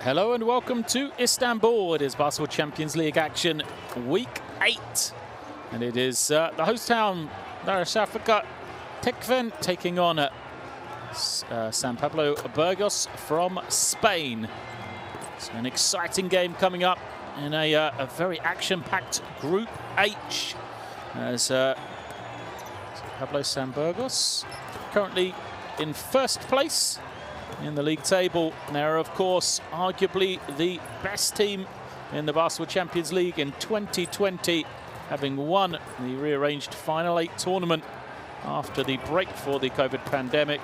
Hello and welcome to Istanbul. It is Basketball Champions League action, week 8. And it is the host town, Darussafaka Tekfen, taking on Pablo Burgos from Spain. So an exciting game coming up in a very action-packed Group H. As Pablo Burgos currently in first place in the league table. They're, of course, arguably the best team in the Basketball Champions League in 2020, having won the rearranged Final 8 tournament after the break for the COVID pandemic.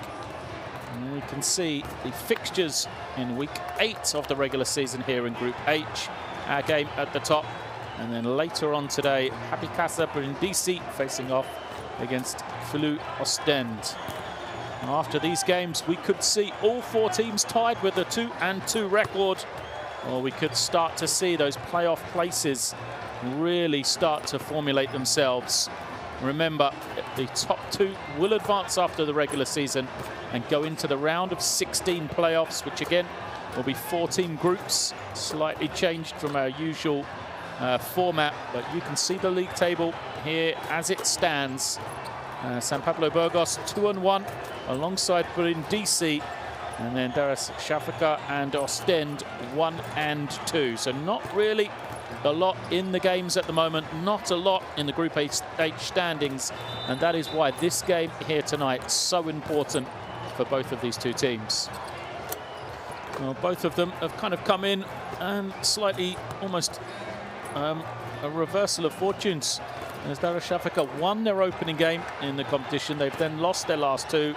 And you can see the fixtures in week 8 of the regular season here in Group H. Our game at the top. And then later on today, Habikasa Brindisi facing off against FIBA Ostend. After these games, we could see all 4 teams tied with a 2-2 record, or we could start to see those playoff places really start to formulate themselves. Remember, the top 2 will advance after the regular season and go into the round of 16 playoffs, which again will be 4-team groups, slightly changed from our usual format. But you can see the league table here as it stands. Pablo Burgos 2-1 alongside Brindisi, and then Darussafaka and Ostend 1-2. So not really a lot in the games at the moment, not a lot in the Group H standings, and that is why this game here tonight is so important for both of these two teams. Well, both of them have kind of come in and slightly almost a reversal of fortunes. As Darussafaka won their opening game in the competition, they've then lost their last 2.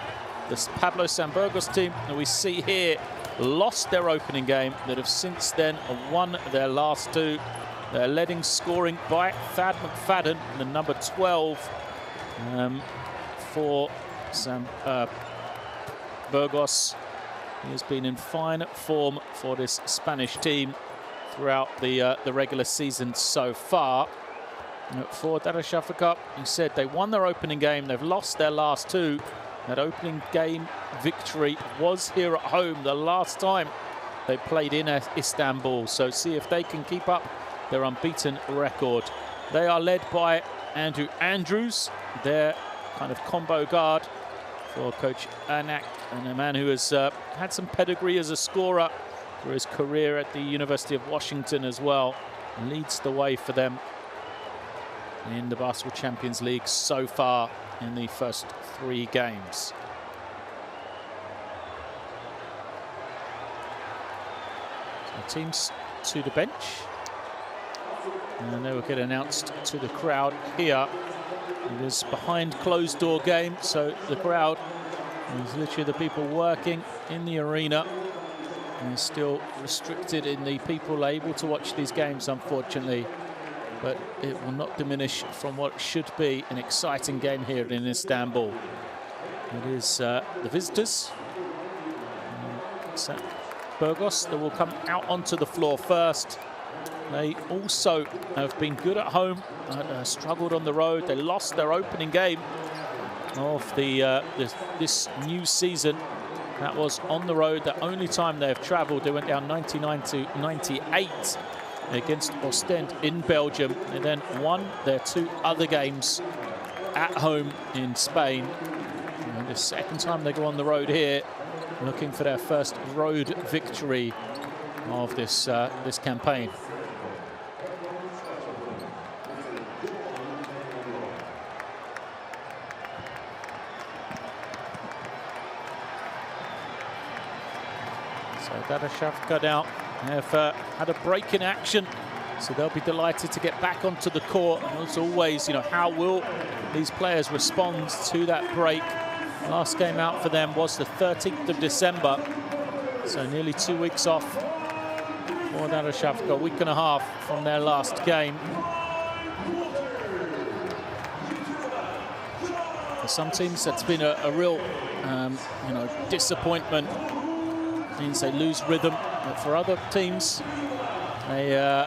The Pablo Burgos team that we see here lost their opening game, that have since then won their last 2. They're leading scoring by Thad McFadden, the number 12 for Burgos. He has been in fine form for this Spanish team throughout the regular season so far. For Darussafaka, you said they won their opening game, they've lost their last 2. That opening game victory was here at home the last time they played in Istanbul. So see if they can keep up their unbeaten record. They are led by Andrew Andrews, their kind of combo guard for Coach Anak, and a man who has had some pedigree as a scorer for his career at the University of Washington as well. Leads the way for them in the Basketball Champions League so far in the first 3 games. So teams to the bench, and they will get announced to the crowd here. It is behind closed door game, so the crowd is literally the people working in the arena, and still restricted in the people able to watch these games, unfortunately. But it will not diminish from what should be an exciting game here in Istanbul. It is the visitors, Burgos, that will come out onto the floor first. They also have been good at home, struggled on the road. They lost their opening game of this new season. That was on the road. The only time they have travelled, they went down 99-98 against Ostend in Belgium. They then won their 2 other games at home in Spain. And the second time they go on the road here, looking for their first road victory of this campaign. So Darussafaka now have had a break in action, so they'll be delighted to get back onto the court. And as always, you know, how will these players respond to that break? Last game out for them was the 13th of December, so nearly 2 weeks off for Darussafaka, a week and a half from their last game. For some teams, that's been a real, you know, disappointment. Means they lose rhythm. But for other teams, they are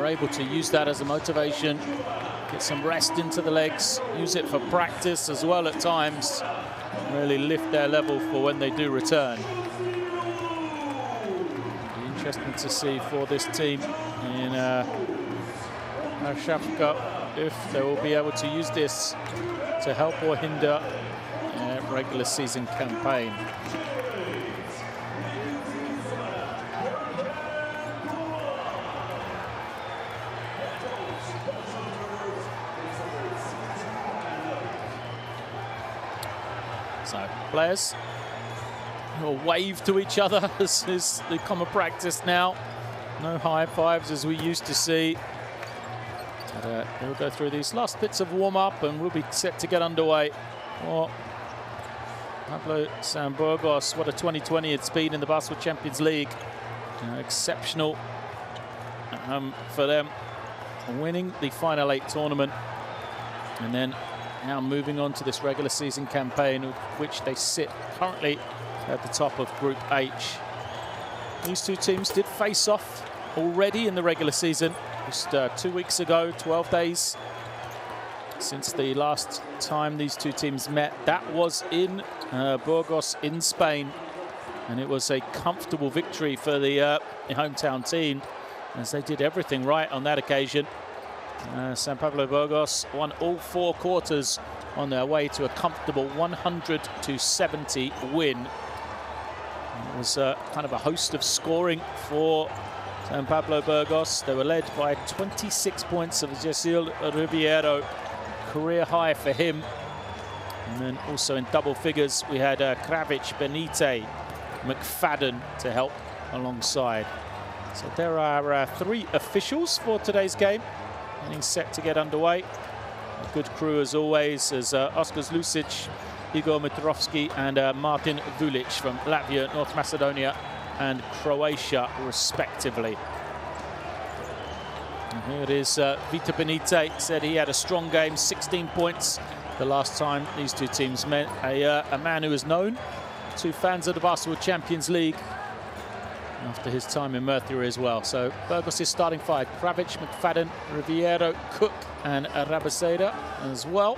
able to use that as a motivation, get some rest into the legs, use it for practice as well at times, really lift their level for when they do return. interesting to see for this team in Darussafaka if they will be able to use this to help or hinder their regular season campaign. So players will wave to each other as is the common practice now. No high fives as we used to see. But, we'll go through these last bits of warm-up and we'll be set to get underway. Oh, Pablo Burgos, what a 2020 it's been in the Basketball Champions League. Exceptional for them, winning the Final 8 tournament. And then now moving on to this regular season campaign, of which they sit currently at the top of Group H. These two teams did face off already in the regular season, just 2 weeks ago, 12 days since the last time these two teams met. That was in Burgos in Spain, and it was a comfortable victory for the hometown team, as they did everything right on that occasion. Pablo Burgos won all 4 quarters on their way to a comfortable 100-70 win. It was kind of a host of scoring for Pablo Burgos. They were led by 26 points of Jessil Riviero, career high for him. And then also in double figures, we had Kravic, Benite, McFadden to help alongside. So there are 3 officials for today's game, getting set to get underway. A good crew as always, as Oskar Lucic, Igor Mitrovski and Martin Vulic from Latvia, North Macedonia and Croatia respectively. And here it is, Vita Benite said he had a strong game, 16 points the last time these two teams met. A man who is known to fans of the Basketball Champions League after his time in Merthyr as well. So Burgos is starting 5, Kravic, McFadden, Riviero, Cook and Rabaseda as well.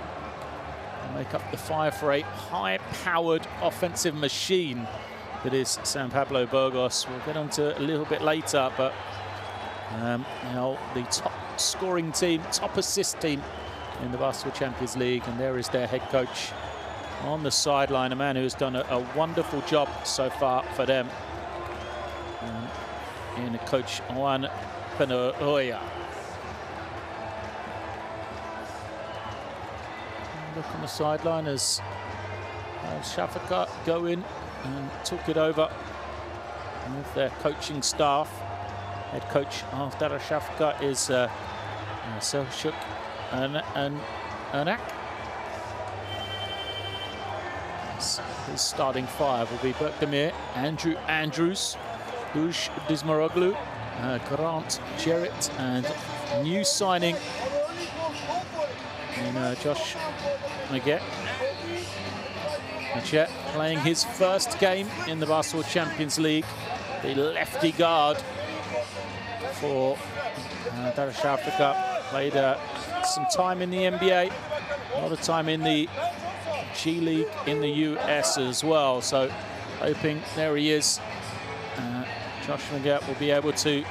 Make up the 5 for a high-powered offensive machine that is Pablo Burgos. We'll get on to a little bit later, but now the top scoring team, top assist team in the Basketball Champions League, and there is their head coach on the sideline, a man who has done a wonderful job so far for them, in Coach Juan Peñarroya. Look on the sideline as Darussafaka go in and talk it over with their coaching staff. Head coach of Darussafaka is Selçuk Ernak. His starting 5 will be Berkdemir, Andrew Andrews, Dush Dismaroglu, Grant Jarrett, and new signing in Josh Maget playing his first game in the Basketball Champions League, the lefty guard for Darussafaka. Played some time in the NBA, a lot of time in the G League in the US as well. So hoping, there he is, Josh Maget will be able to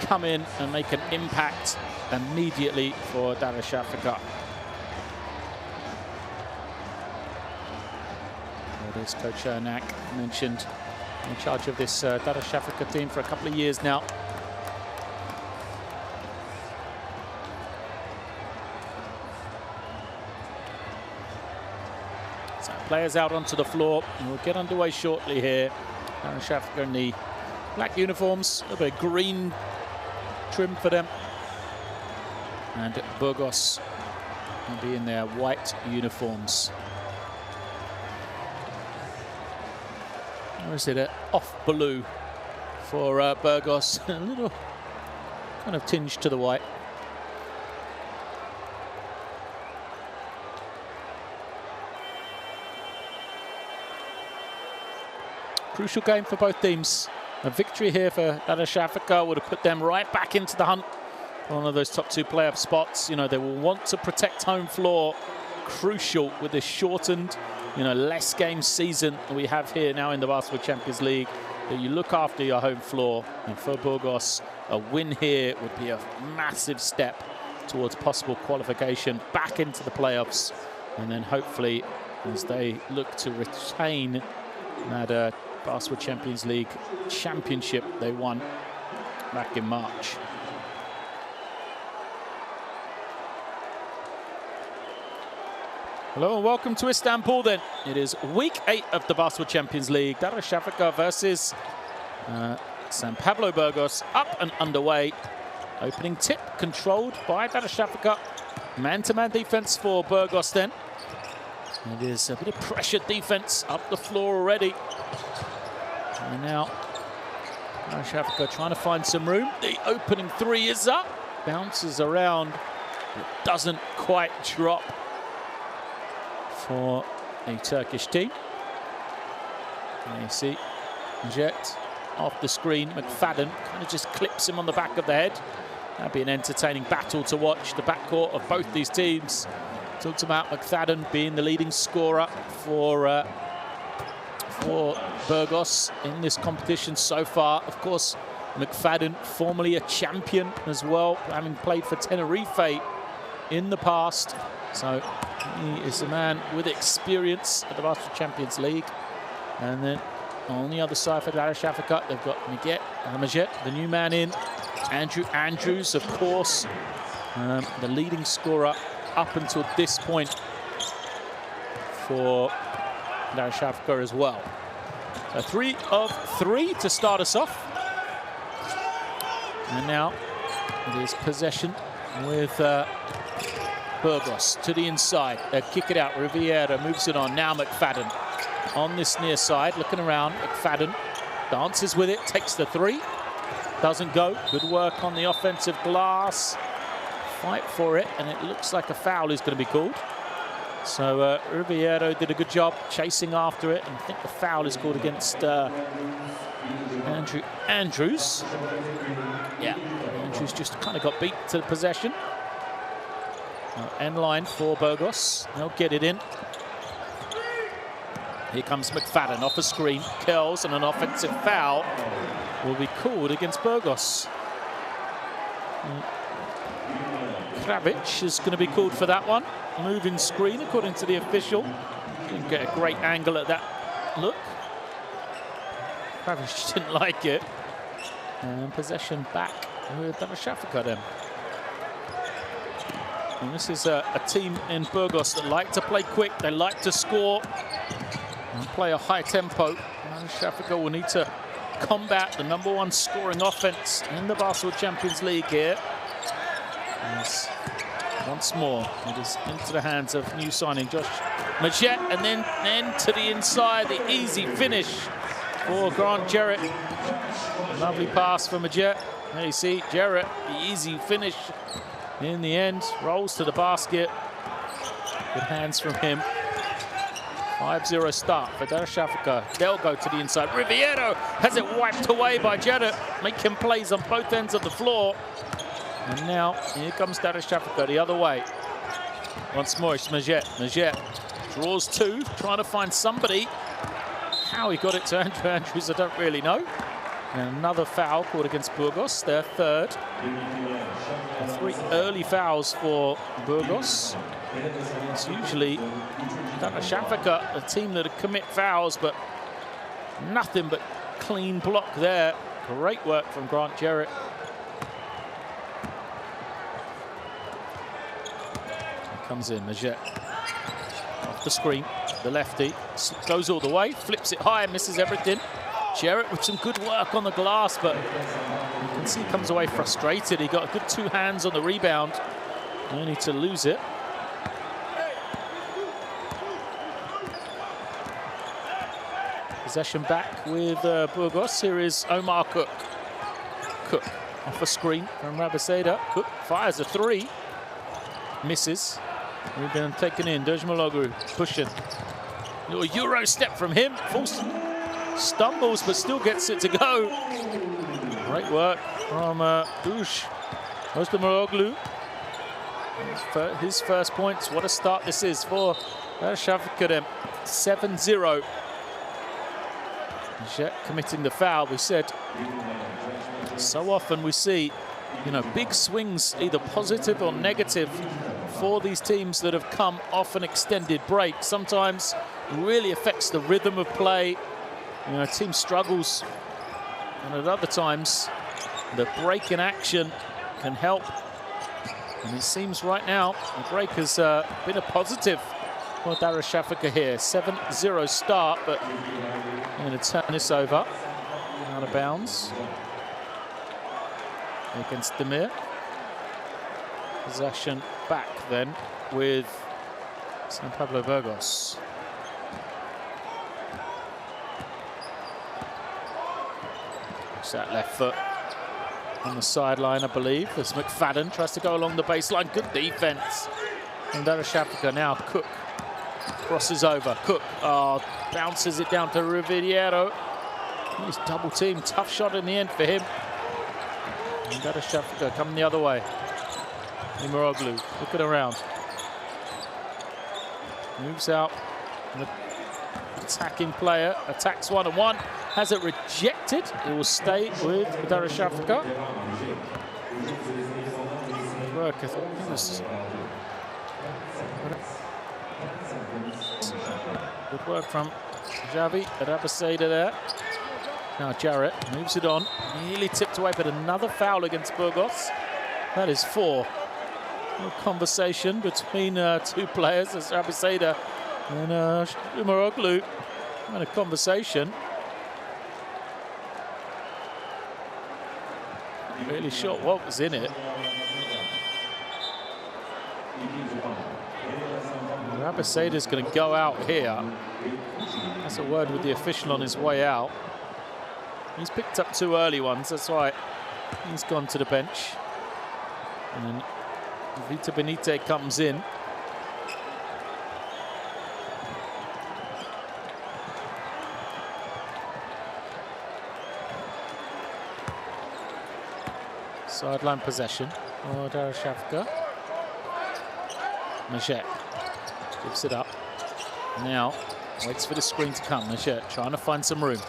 come in and make an impact immediately for Darussafaka. There's Coach Ernak, mentioned, in charge of this Darussafaka team for a couple of years now. So players out onto the floor, and we'll get underway shortly here. Darussafaka in the black uniforms, a bit of green trim for them, and Burgos will be in their white uniforms. Or is it off blue for Burgos? A little kind of tinge to the white. Crucial game for both teams. A victory here for Darussafaka would have put them right back into the hunt for one of those top 2 playoff spots. You know, they will want to protect home floor. Crucial with this shortened, less game season we have here now in the Basketball Champions League. that you look after your home floor. And for Burgos, a win here would be a massive step towards possible qualification back into the playoffs. And then hopefully, as they look to retain that Basketball Champions League championship they won back in March. Hello and welcome to Istanbul then. It is week 8 of the Basketball Champions League. Darussafaka versus Pablo Burgos, up and underway. Opening tip controlled by Darussafaka. Man-to-man defense for Burgos then. It is a bit of pressure defense up the floor already. And now Darussafaka trying to find some room. The opening three is up. Bounces around, but doesn't quite drop for a Turkish team. And you see Jet off the screen. McFadden kind of just clips him on the back of the head. That'd be an entertaining battle to watch. The backcourt of both these teams. Talked about McFadden being the leading scorer for Burgos in this competition so far. Of course, McFadden, formerly a champion as well, having played for Tenerife in the past. So he is a man with experience at the Basketball Champions League. And then on the other side for Darussafaka, they've got Majet, the new man in. Andrew Andrews, of course, the leading scorer up until this point for Darussafaka as well. So 3 of 3 to start us off. And now it is possession with Burgos to the inside. They kick it out. Riviera moves it on. Now McFadden on this near side, looking around. McFadden dances with it, takes the three. Doesn't go. Good work on the offensive glass. Fight for it, and it looks like a foul is going to be called. So Riviera did a good job chasing after it, and I think the foul is called against Andrew Andrews. Yeah, Andrews just kind of got beat to the possession. End line for Burgos. They'll get it in. Here comes McFadden off a screen. Curls, and an offensive foul will be called against Burgos. Kravic is going to be called for that one. Moving screen, according to the official. Didn't get a great angle at that look. Kravic didn't like it. And possession back with Darussafaka then. And this is a team in Burgos that like to play quick, they like to score and play a high tempo. Darussafaka will need to combat the #1 scoring offense in the Basketball Champions League here. As once more, it is into the hands of new signing Josh Majet, and then to the inside, the easy finish for Grant Jarrett. Lovely pass for Majet. There you see Jarrett, the easy finish. In the end, rolls to the basket. Good hands from him. 5-0 start for Darussafaka. They'll go to the inside. Riviero has it wiped away by Jarrett, making plays on both ends of the floor. And now, here comes Darussafaka the other way. Once more, it's Majet. Majet draws 2, trying to find somebody. How he got it to Andrew Andrews, I don't really know. And another foul called against Burgos, their third. 3 early fouls for Burgos. It's usually Darussafaka, a team that commit fouls, but nothing but clean block there. Great work from Grant Jarrett. Comes in, Majet. Off the screen, the lefty. Goes all the way, flips it high, misses everything. Jarrett with some good work on the glass, but you can see he comes away frustrated. He got a good 2 hands on the rebound, only to lose it. Possession back with Burgos. Here is Omar Cook. Cook off a screen from Rabaseda. Cook fires a 3. Misses. Rebound taken in. Dejmaloglu pushing. Little Euro step from him. Stumbles, but still gets it to go. Great work from Dush. Dejmaloglu. His first points. What a start this is for Darussafaka. 7-0. Jet committing the foul. We said so often we see, you know, big swings, either positive or negative, for these teams that have come off an extended break. Sometimes it really affects the rhythm of play. You know, a team struggles, and at other times the break in action can help. And it seems right now the break has been a positive for Darussafaka here. 7-0 start, but I'm going to turn this over. Out of bounds against Demir. Possession back then with Pablo Burgos. It's that left foot on the sideline, I believe, as McFadden tries to go along the baseline. Good defense. And Darussafaka now. Cook crosses over. Cook bounces it down to Riviero. He's double team. Tough shot in the end for him. And Darussafaka coming the other way. Imoroglu looking around. Moves out. And the attacking player attacks one-on-one. Has it rejected. It will stay with Darussafaka. Work, I think it was good work from Javi Rabaseda there. Now Jarrett moves it on. Nearly tipped away, but another foul against Burgos. That is 4. A conversation between two players, as Rabaseda and Imoroglu had a conversation. Really sure what was in it. Rabaseda's going to go out here. That's a word with the official on his way out. He's picked up 2 early ones, that's why he's gone to the bench. And then Vita Benite comes in. Sideline possession for Darussafaka. Majet gives it up. Now waits for the screen to come. Majet trying to find some room.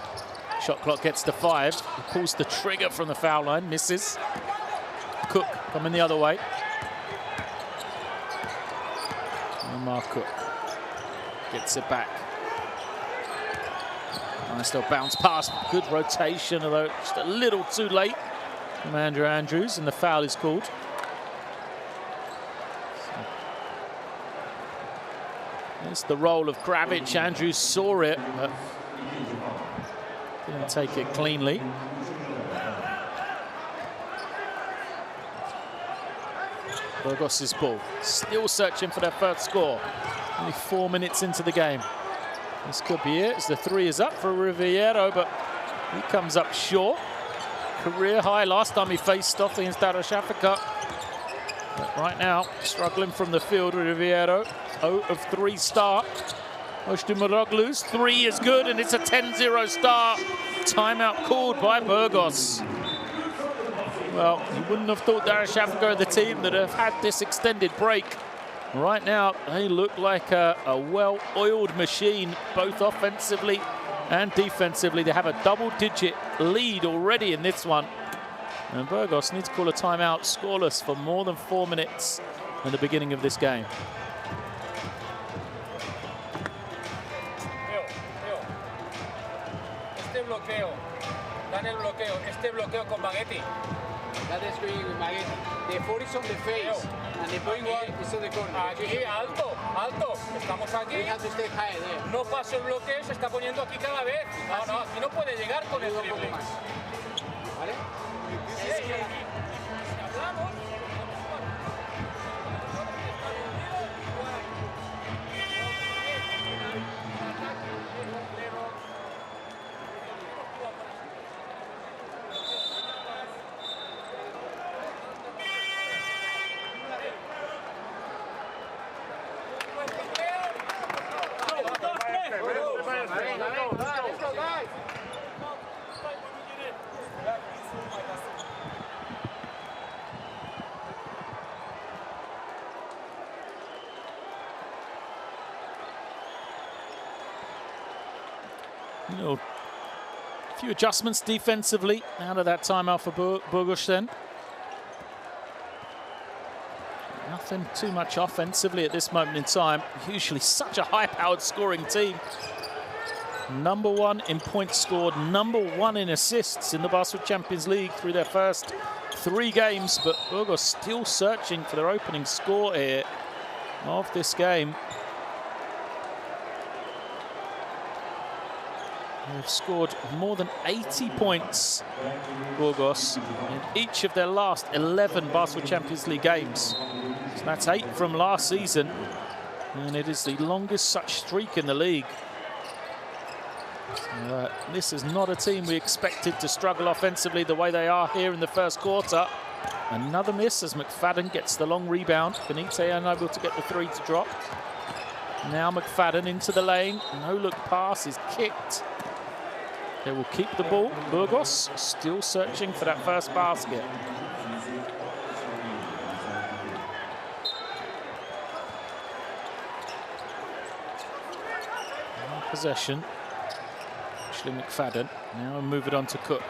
Shot clock gets to 5. He pulls the trigger from the foul line, misses. Cook coming the other way. Omar Cook gets it back. Nice little bounce pass. Good rotation, although just a little too late from Andrew Andrews, and the foul is called. It's the role of Kravic. Andrews saw it, but didn't take it cleanly. Burgos' ball. Still searching for their first score. Only 4 minutes into the game. This could be it, as the 3 is up for Riviero, but he comes up short. Career high last time he faced off against Darussafaka. But right now, struggling from the field, Riviero. 0 of 3 start. Imoroglu's 3 is good, and it's a 10-0 start. Timeout called by Burgos. Well, you wouldn't have thought Darussafaka are the team that have had this extended break. Right now, they look like a well-oiled machine, both offensively and defensively. They have a double-digit lead already in this one. And Burgos needs to call a timeout, scoreless for more than 4 minutes in the beginning of this game. Este bloqueo con Baghetti. That is going with Baghetti. The 4 is on the face, and the point is on the corner. Aquí, alto, alto. Estamos aquí. We have to stay high there. No pasa el bloqueo, se está poniendo aquí cada vez. No, aquí no puede llegar con el triple. ¿Vale? Hablamos. You know, few adjustments defensively out of that timeout for Burgos then. Nothing too much offensively at this moment in time. Usually such a high-powered scoring team. #1 in points scored, #1 in assists in the Basketball Champions League through their first 3 games, but Burgos still searching for their opening score here of this game. They've scored more than 80 points, Burgos, in each of their last 11 Basketball Champions League games. So that's 8 from last season, and it is the longest such streak in the league. So, this is not a team we expected to struggle offensively the way they are here in the first quarter. Another miss as McFadden gets the long rebound. Benitez unable to get the 3 to drop. Now McFadden into the lane. No-look pass is kicked. They will keep the ball. Burgos still searching for that first basket. Possession. Actually McFadden. Now move it on to Cook.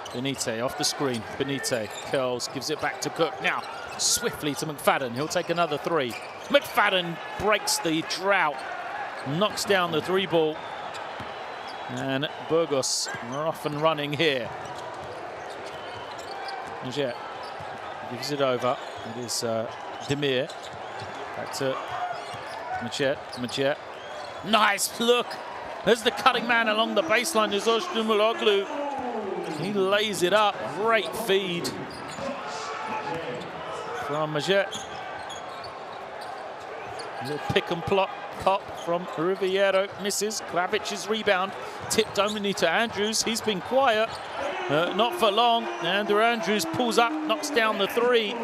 Benitez off the screen. Benitez curls, gives it back to Cook. Now swiftly to McFadden. He'll take another 3. McFadden breaks the drought, knocks down the 3 ball. And Burgos are off and running here. Maget gives it over. It is Demir. Back to Maget. Maget. Nice look. There's the cutting man along the baseline. There's Oshdumuloglu. He lays it up. Great feed from Maget. A little pick and pop from Riviero. Misses. Kravic's rebound. Tipped only to Andrews. He's been quiet. Not for long. Andrew Andrews pulls up, knocks down the 3.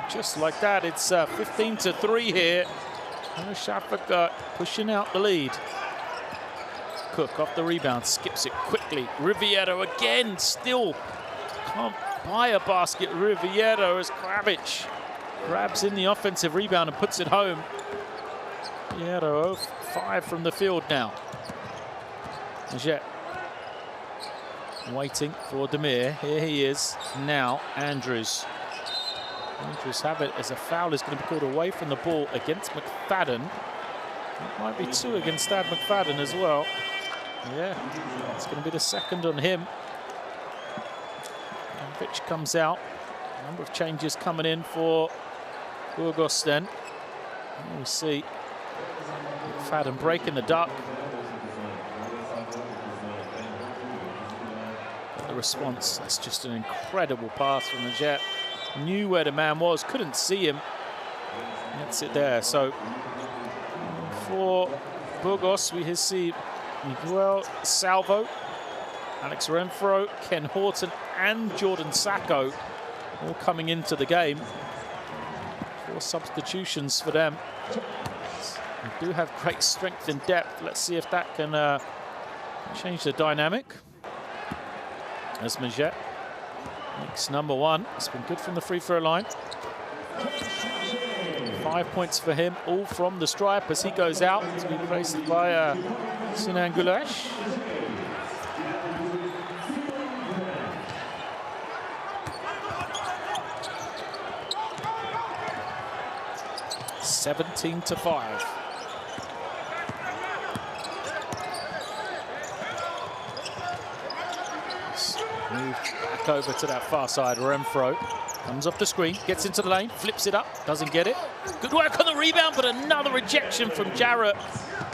Just like that, it's 15-3 here. Darussafaka pushing out the lead. Cook off the rebound, skips it quickly. Riviero again, still can't buy a basket. Riviero as Kravic grabs in the offensive rebound and puts it home. Riviero 5 from the field now. Maget waiting for Demir. Here he is now. Andrews. Andrews have it as a foul is going to be called away from the ball against McFadden. That might be 2 against Dad McFadden as well. Yeah, it's going to be the 2nd on him. Pitch comes out. A number of changes coming in for Burgos then. And we see McFadden breaking the duck. But the response, that's just an incredible pass from Maget. Knew where the man was, couldn't see him. That's it there. So for Burgos, we see Miguel Salvo, Alex Renfro, Ken Horton, and Jordan Sacco all coming into the game. 4 substitutions for them. They do have great strength and depth. Let's see if that can change the dynamic. As Maget makes #1. It's been good from the free throw line. 5 points for him, all from the stripe as he goes out to be replaced by Sinan Gulash. (17-5). Moved back over to that far side. Renfro comes off the screen, gets into the lane, flips it up, doesn't get it. Good work on the rebound, but another rejection from Jarrett.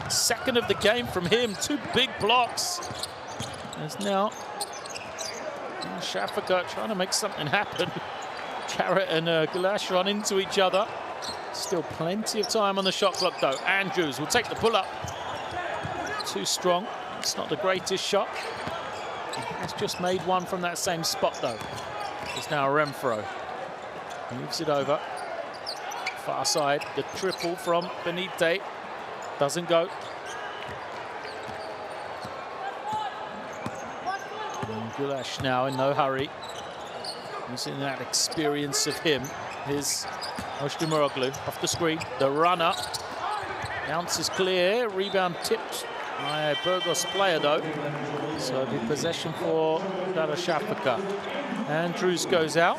2nd of the game from him. 2 big blocks. There's now Darussafaka trying to make something happen. Jarrett and Gulash run into each other. Still plenty of time on the shot clock though. Andrews will take the pull-up. Too strong. It's not the greatest shot. He has just made one from that same spot though. It's now Renfro. Moves it over. Far side. The triple from Benitez. Doesn't go. And Gulash now in no hurry. Using that experience of him. Here's Oshdumuroglu off the screen. The runner. Bounce is clear. Rebound tipped by a Burgos player, though. So it'll be possession for Darussafaka. Andrews goes out.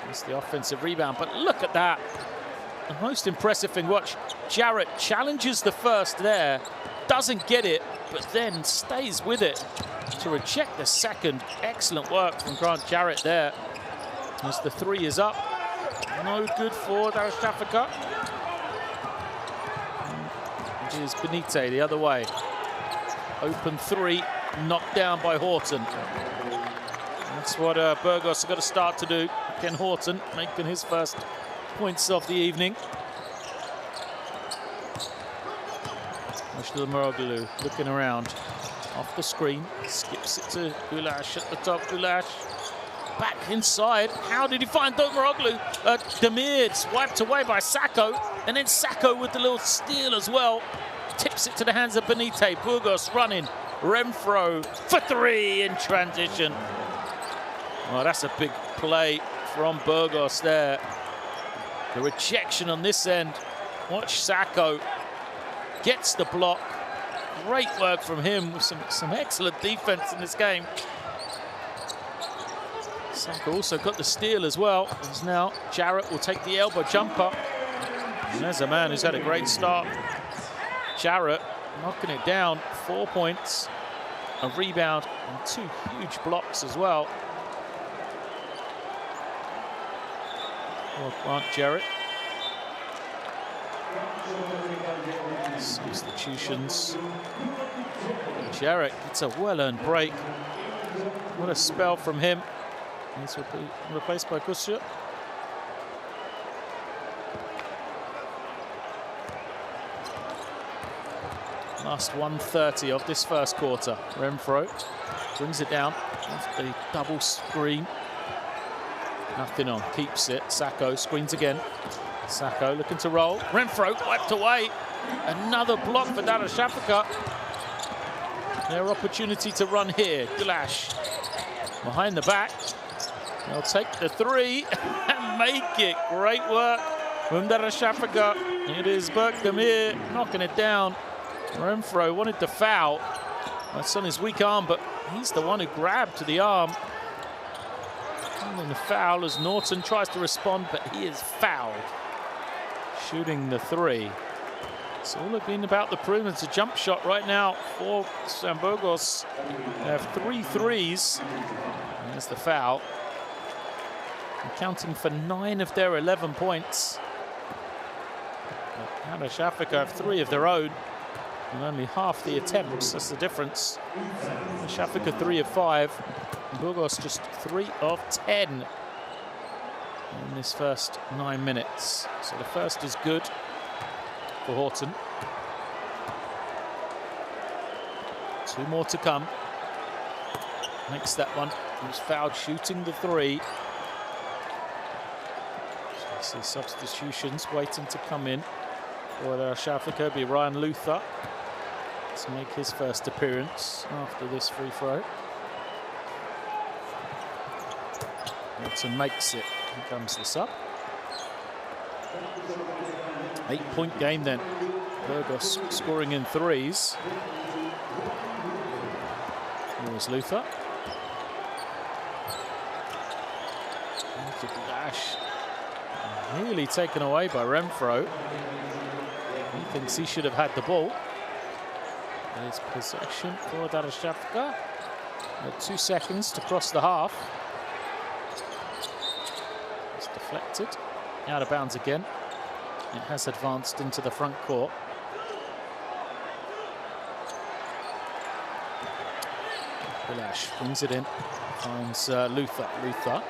It's the offensive rebound, but look at that. The most impressive thing, watch. Jarrett challenges the first there, doesn't get it, but then stays with it to reject the second. Excellent work from Grant Jarrett there. As the three is up. No good for Darussafaka. It is Benite the other way. Open three, knocked down by Horton. That's what Burgos have got to start to do. Ken Horton making his first points of the evening. Maroglu looking around. Off the screen, skips it to Gulash at the top. Gulash back inside. How did he find Maroglu? Demir's wiped away by Sacco, and then Sacco with the little steal as well. Tips it to the hands of Benite. Burgos running. Renfro for three in transition. Oh, that's a big play from Burgos there. The rejection on this end. Watch Sacco. Gets the block. Great work from him with some excellent defense in this game. Sacco also got the steal as well. As now Jarrett will take the elbow jumper. And there's a man who's had a great start. Jarrett knocking it down. 4 points, a rebound, and 2 huge blocks as well. Grant Jarrett. Substitutions. Jarrett gets a well-earned break. What a spell from him. He's replaced by Kusya. Last 1:30 of this first quarter. Renfro brings it down off the double screen. Nothing on, keeps it. Sacco screens again. Sacco looking to roll. Renfro wiped away. Another block for Darussafaka. Their opportunity to run here. Gulash behind the back. They'll take the three and make it. Great work from Darussafaka. It is Demir knocking it down. Renfro wanted to foul. That's on his weak arm, but he's the one who grabbed the arm. And the foul as Norton tries to respond, but he is fouled. Shooting the three. It's all been about the perimeter. It's a jump shot right now for San Burgos. They have 3 threes. And there's the foul. Accounting for 9 of their 11 points. Darussafaka have 3 of their own. And only half the attempts. That's the difference. Darussafaka 3 of 5. Burgos just 3 of 10 in this first 9 minutes. So the first is good for Horton. 2 more to come. Makes that one. He was fouled shooting the 3. So you see substitutions waiting to come in. For Darussafaka be Ryan Luther to make his first appearance after this free throw. Horton makes it. Here comes the sub. 8-point game then. Burgos scoring in 3s. Here's Luther. Dash. Nearly taken away by Renfro. He thinks he should have had the ball. There's possession for Darussafaka. 2 seconds to cross the half. It's deflected. Out of bounds again. It has advanced into the front court. Gulash brings it in. Finds Luther. Luther.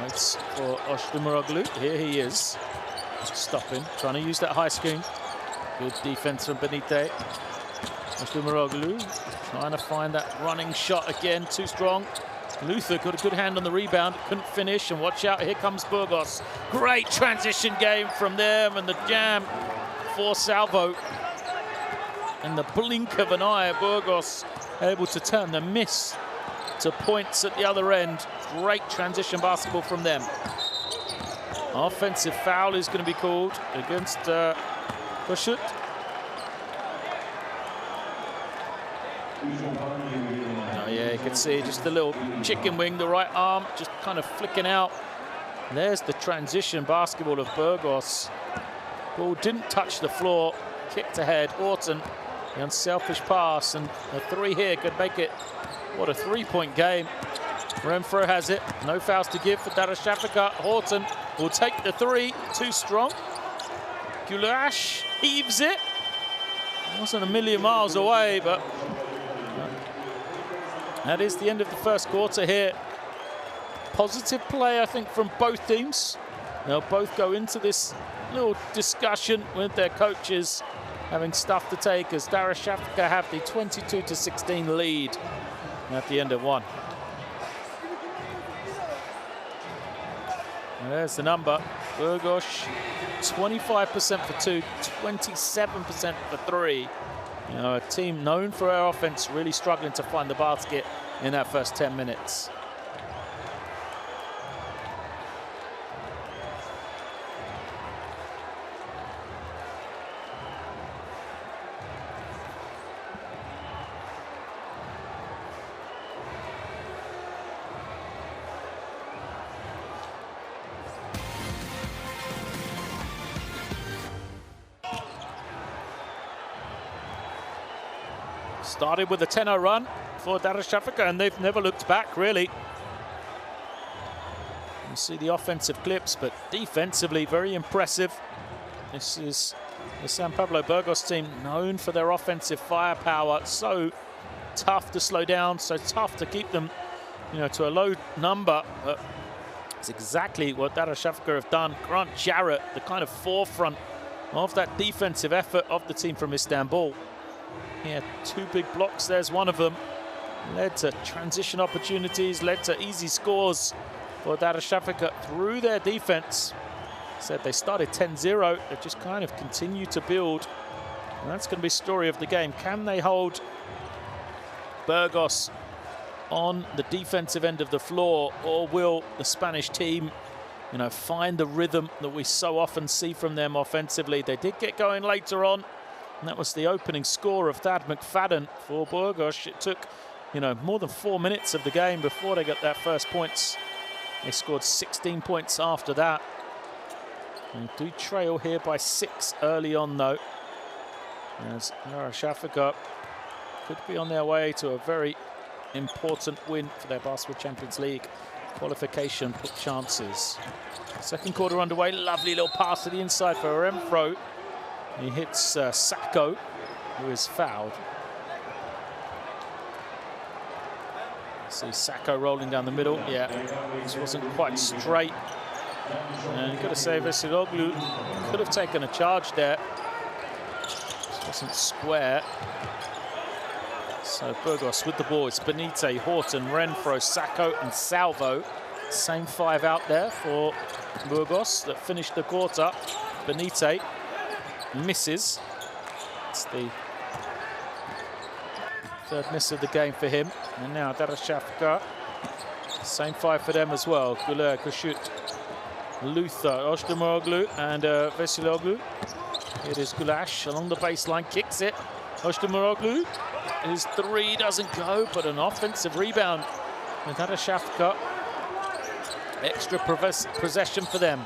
Waits for Maroglu. Here he is. Stopping. Trying to use that high screen. Good defense from Benite. Maroglu trying to find that running shot again. Too strong. Luther got a good hand on the rebound, couldn't finish, and watch out, here comes Burgos. Great transition game from them, and the jam for Salvo. In the blink of an eye, Burgos able to turn the miss to points at the other end. Great transition basketball from them. Offensive foul is going to be called against Kosciut. Oh yeah, you can see just the little chicken wing, the right arm just kind of flicking out. There's the transition basketball of Burgos. Ball didn't touch the floor, kicked ahead. Horton, the unselfish pass, and a three here could make it. What a three-point game. Renfro has it. No fouls to give for Darussafaka. Horton will take the three. Too strong. Gulash heaves it. Wasn't a million miles away, but that is the end of the first quarter here. Positive play, I think, from both teams. They'll both go into this little discussion with their coaches, having stuff to take, as Darussafaka have the 22-16 lead at the end of one. And there's the number. Burgos, 25% for two, 27% for three. You know, a team known for our offense really struggling to find the basket in that first 10 minutes. Started with a 10-0 run for Darussafaka, and they've never looked back, really. You see the offensive clips, but defensively very impressive. This is the San Pablo Burgos team, known for their offensive firepower. So tough to slow down, so tough to keep them, you know, to a low number. But it's exactly what Darussafaka have done. Grant Jarrett, the kind of forefront of that defensive effort of the team from Istanbul. Yeah, two big blocks, there's one of them. Led to transition opportunities, led to easy scores for Darussafaka through their defense. Said they started 10-0, they've just kind of continued to build. And that's going to be the story of the game. Can they hold Burgos on the defensive end of the floor, or will the Spanish team, you know, find the rhythm that we so often see from them offensively? They did get going later on. And that was the opening score of Thad McFadden for Burgos. It took, you know, more than 4 minutes of the game before they got their first points. They scored 16 points after that. They do trail here by 6 early on, though, as Darussafaka could be on their way to a very important win for their Basketball Champions League qualification chances. Second quarter underway. Lovely little pass to the inside for Renfro. He hits Sacco, who is fouled. See Sacco rolling down the middle. Yeah, this wasn't quite straight. And you've got to say, Vesiloglu could have taken a charge there. This wasn't square. So Burgos with the ball. It's Benite, Horton, Renfro, Sacco, and Salvo. Same 5 out there for Burgos that finished the quarter. Benite misses. It's the third miss of the game for him. And now Darussafaka, same 5 for them as well. Güler, Kosciut, Luther, Ojdemoglu, and Vesiloglu. It is Gulash along the baseline, kicks it. Ojdemoglu, his 3 doesn't go, but an offensive rebound. And Darussafaka, extra possession for them.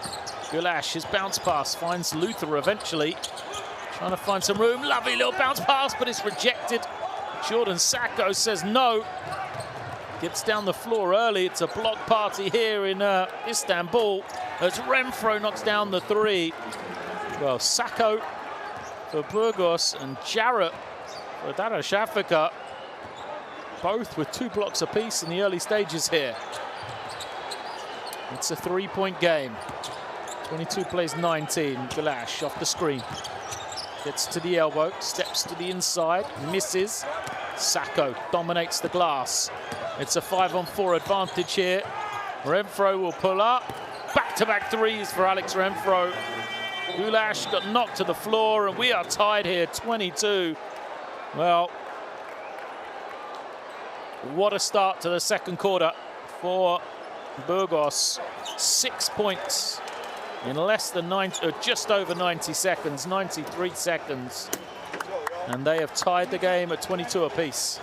Gulash, his bounce pass finds Luther eventually. Trying to find some room. Lovely little bounce pass, but it's rejected. Jordan Sacco says no. Gets down the floor early. It's a block party here in Istanbul as Renfro knocks down the 3. Well, Sacco for Burgos and Jarrett for Darussafaka, both with 2 blocks apiece in the early stages here. It's a 3-point game. 22 plays 19. Gulash off the screen. Gets to the elbow, steps to the inside, misses. Sacco dominates the glass. It's a 5-on-4 advantage here. Renfro will pull up. Back-to-back 3s for Alex Renfro. Gulash got knocked to the floor, and we are tied here, 22. Well, what a start to the second quarter for Burgos. 6 points in less than 90, or just over 90 seconds, 93 seconds. And they have tied the game at 22 apiece.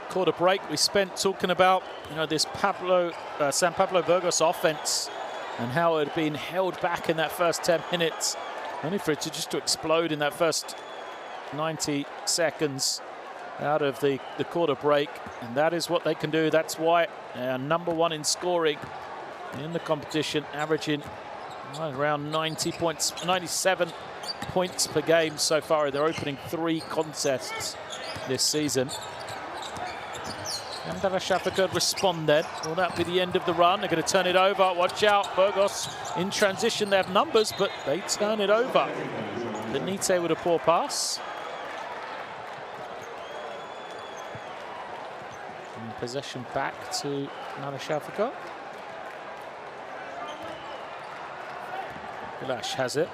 Quarter break we spent talking about, you know, this San Pablo Burgos offense and how it had been held back in that first 10 minutes, only for it to just explode in that first 90 seconds out of the quarter break. And that is what they can do. That's why they are #1 in scoring in the competition, averaging around 90 points, 97 points per game so far in their opening 3 contests this season. And Darussafaka respond then. Will that be the end of the run? They're going to turn it over. Watch out, Burgos in transition. They have numbers, but they turn it over. Benitez with a poor pass. And possession back to Darussafaka. Gulash has it.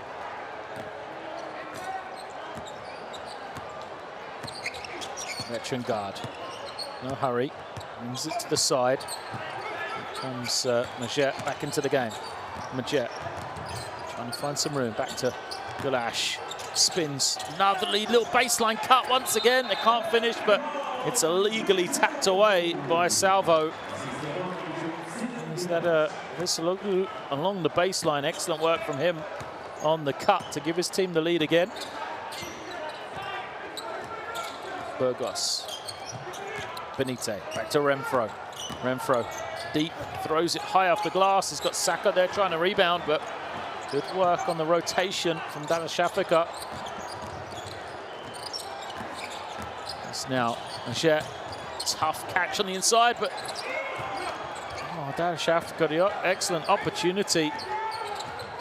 Veteran guard. No hurry. Brings it to the side. Here comes Majet back into the game. Majet trying to find some room. Back to Gulash. Spins. Another little baseline cut once again. They can't finish, but it's illegally tapped away by Salvo. Is that along the baseline? Excellent work from him on the cut to give his team the lead again. Burgos. Benitez, back to Renfro. Renfro, deep, throws it high off the glass. He's got Saka there trying to rebound, but good work on the rotation from Darussafaka. It's now Majet, tough catch on the inside, but Darussafaka, the excellent opportunity.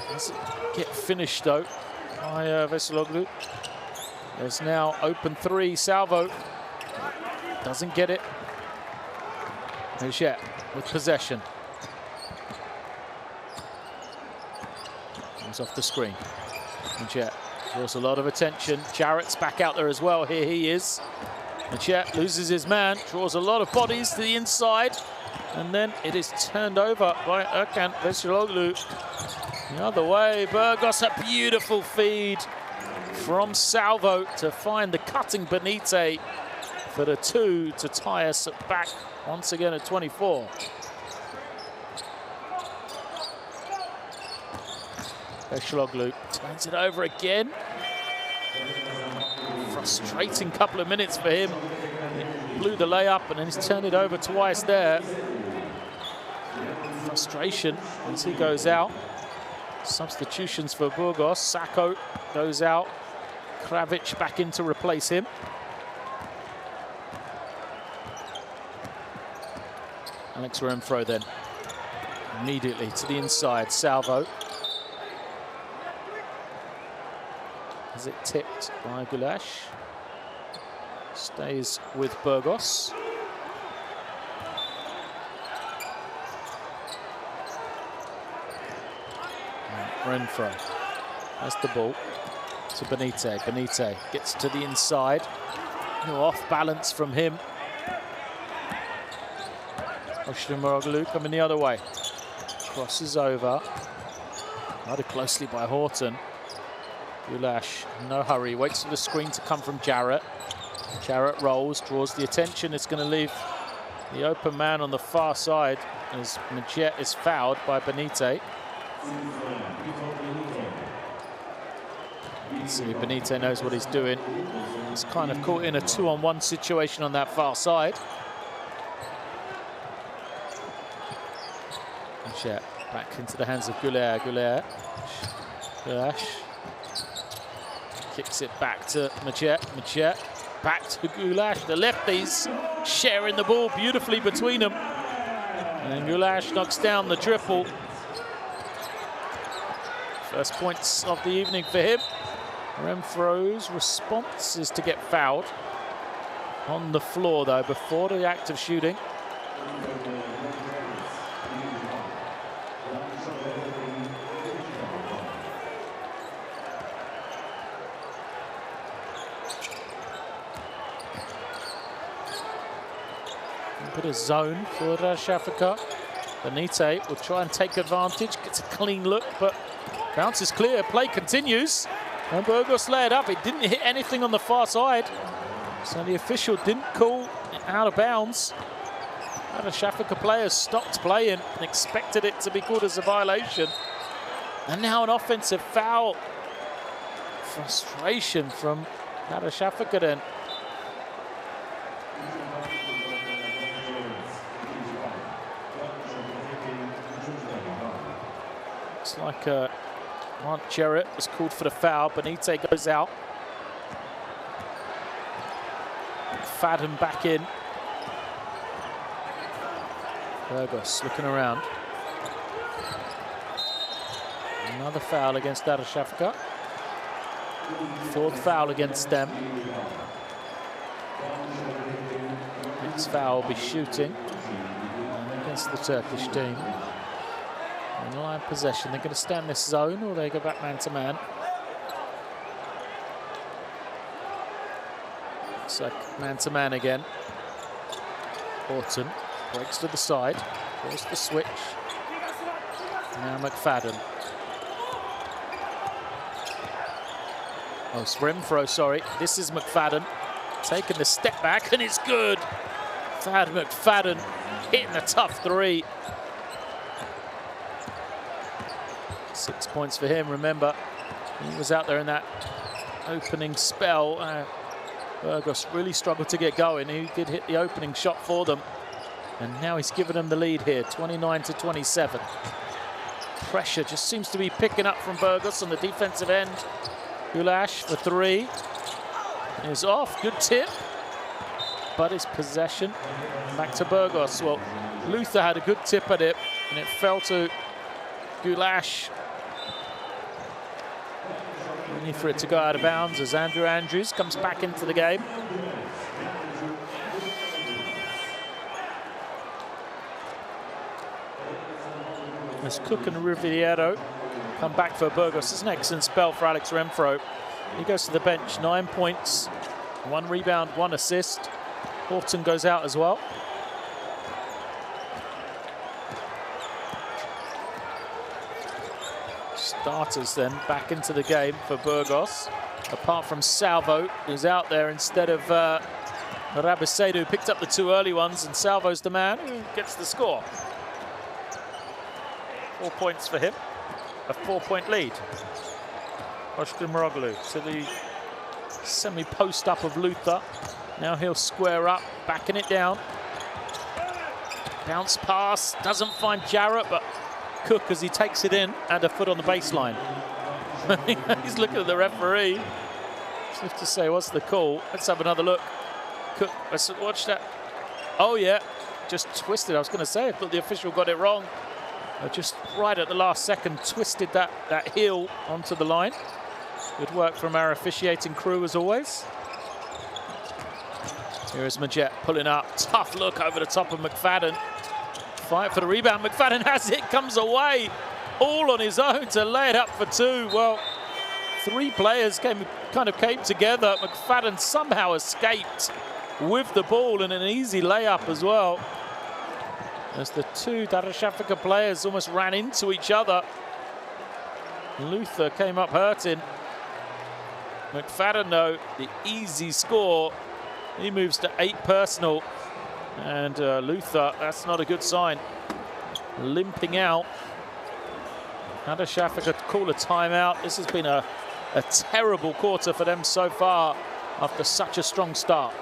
Doesn't get finished though by Veseloglu. There's now open 3, Salvo. Doesn't get it. Majet with possession. Comes off the screen. Majet draws a lot of attention. Jarrett's back out there as well. Here he is. Majet loses his man, draws a lot of bodies to the inside, and then it is turned over by Erkan Veseloglu. The other way, Burgos, a beautiful feed from Salvo to find the cutting Benitez for the 2 to tie us back once again at 24. Veseloglu turns it over again. Frustrating couple of minutes for him. He blew the layup and then he's turned it over twice there. Frustration as he goes out. Substitutions for Burgos. Sacco goes out. Kravic back in to replace him. Alex Renfro then immediately to the inside. Salvo. Is it tipped by Gulash? Stays with Burgos. And Renfro has the ball to Benitez. Benitez gets to the inside. No off balance from him. Oshimoroglu coming the other way. Crosses over. Rather closely by Horton. Gulash, no hurry, waits for the screen to come from Jarrett. Jarrett rolls, draws the attention. It's going to leave the open man on the far side as Majet is fouled by Benitez. See, Benito knows what he's doing. He's kind of caught in a 2-on-1 situation on that far side. Majet back into the hands of Goulet. Gulash kicks it back to Majet. Majet back to Gulash. The lefties sharing the ball beautifully between them. And Gulash knocks down the triple. First points of the evening for him. Renfro's response is to get fouled on the floor, though, before the act of shooting. A bit of zone for Darussafaka. Benito will try and take advantage, gets a clean look, but bounces clear. Play continues. And Burgos lay it up. It didn't hit anything on the far side. So the official didn't call it out of bounds. Darussafaka players stopped playing and expected it to be called as a violation. And now an offensive foul. Frustration from Darussafaka then. Looks like Grant Jarrett was called for the foul. Benito goes out. McFadden back in. Burgos looking around. Another foul against Darussafaka. Fourth foul against them. Next foul will be shooting against the Turkish team. In line possession, they're going to stay in this zone or they go back man to man. Looks like man to man again. Horton breaks to the side, goes the switch. Now McFadden. Oh, it's Renfro, sorry. This is McFadden taking the step back and it's good. Thad McFadden hitting a tough three. 6 points for him. Remember, he was out there in that opening spell. Burgos really struggled to get going. He did hit the opening shot for them. And now he's given them the lead here, 29-27. Pressure just seems to be picking up from Burgos on the defensive end. Gulash for three. Is off, good tip. But his possession back to Burgos. Well, Luther had a good tip at it and it fell to Gulash. Only for it to go out of bounds as Andrew Andrews comes back into the game. As Cook and Riviero come back for Burgos. It's an excellent spell for Alex Renfro. He goes to the bench, 9 points, 1 rebound, 1 assist. Horton goes out as well. Starters then back into the game for Burgos, apart from Salvo, who's out there instead of Rabisedu, who picked up the 2 early ones, and Salvo's the man who gets the score. 4 points for him, a 4-point lead. Oshkin Moroglu to the semi-post up of Luther. Now he'll square up, backing it down. Bounce pass, doesn't find Jarrett, but Cook as he takes it in and a foot on the baseline. He's looking at the referee. As if to say, what's the call? Let's have another look. Cook, let's watch that. Oh yeah, just twisted. I was going to say, I thought the official got it wrong. Just right at the last second, twisted that heel onto the line. Good work from our officiating crew as always. Here is Majet pulling up. Tough look over the top of McFadden. Fight for the rebound. McFadden has it, comes away all on his own to lay it up for 2. Well, 3 players kind of came together. McFadden somehow escaped with the ball and an easy layup as well. As the 2 Darussafaka players almost ran into each other. Luther came up hurting. McFadden, though, the easy score. He moves to 8 personal. And Luther, that's not a good sign. Limping out Darussafaka call a timeout. This has been a terrible quarter for them so far after such a strong start.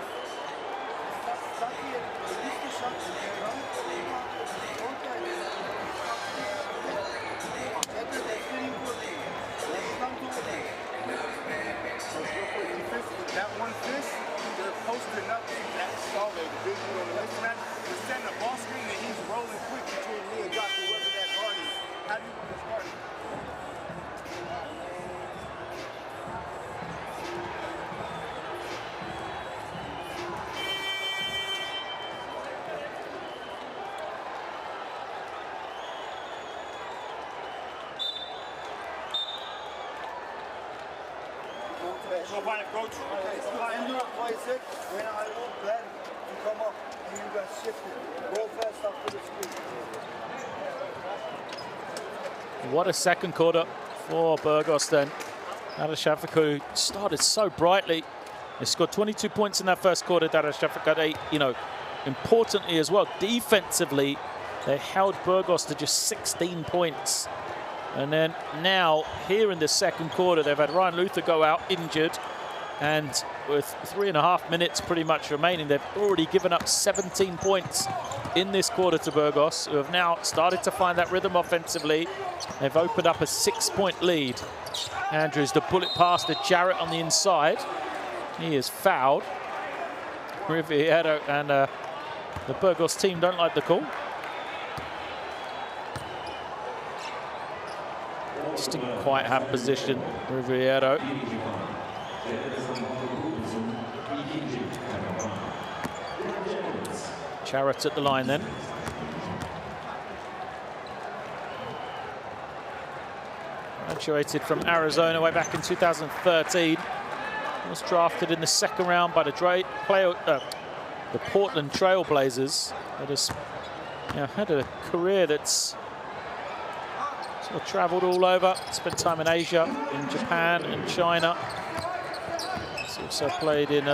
What a second quarter for Burgos then. Darussafaka started so brightly. They scored 22 points in that first quarter. Darussafaka, they, importantly as well, defensively, they held Burgos to just 16 points. And then now, here in the second quarter, they've had Ryan Luther go out injured. And with 3.5 minutes pretty much remaining, they've already given up 17 points in this quarter to Burgos, who have now started to find that rhythm offensively. They've opened up a 6-point lead. Andrews, the bullet pass to Jarrett on the inside. He is fouled. Riviero and the Burgos team don't like the call. Just didn't quite have position, Riviero. Jarrett at the line then. Graduated from Arizona way back in 2013. Was drafted in the second round by the Portland Trail Blazers. But has had a career that's sort of travelled all over. Spent time in Asia, in Japan and China. He's also played in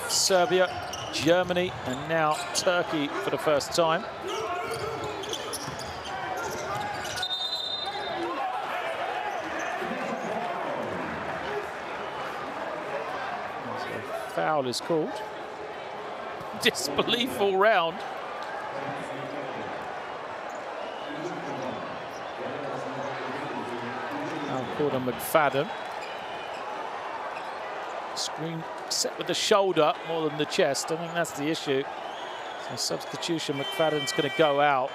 Serbia, Germany, and now Turkey for the first time. So foul is called. Disbelief all round. Now called on McFadden. Screen set with the shoulder more than the chest. I think that's the issue. So substitution, McFadden's going to go out.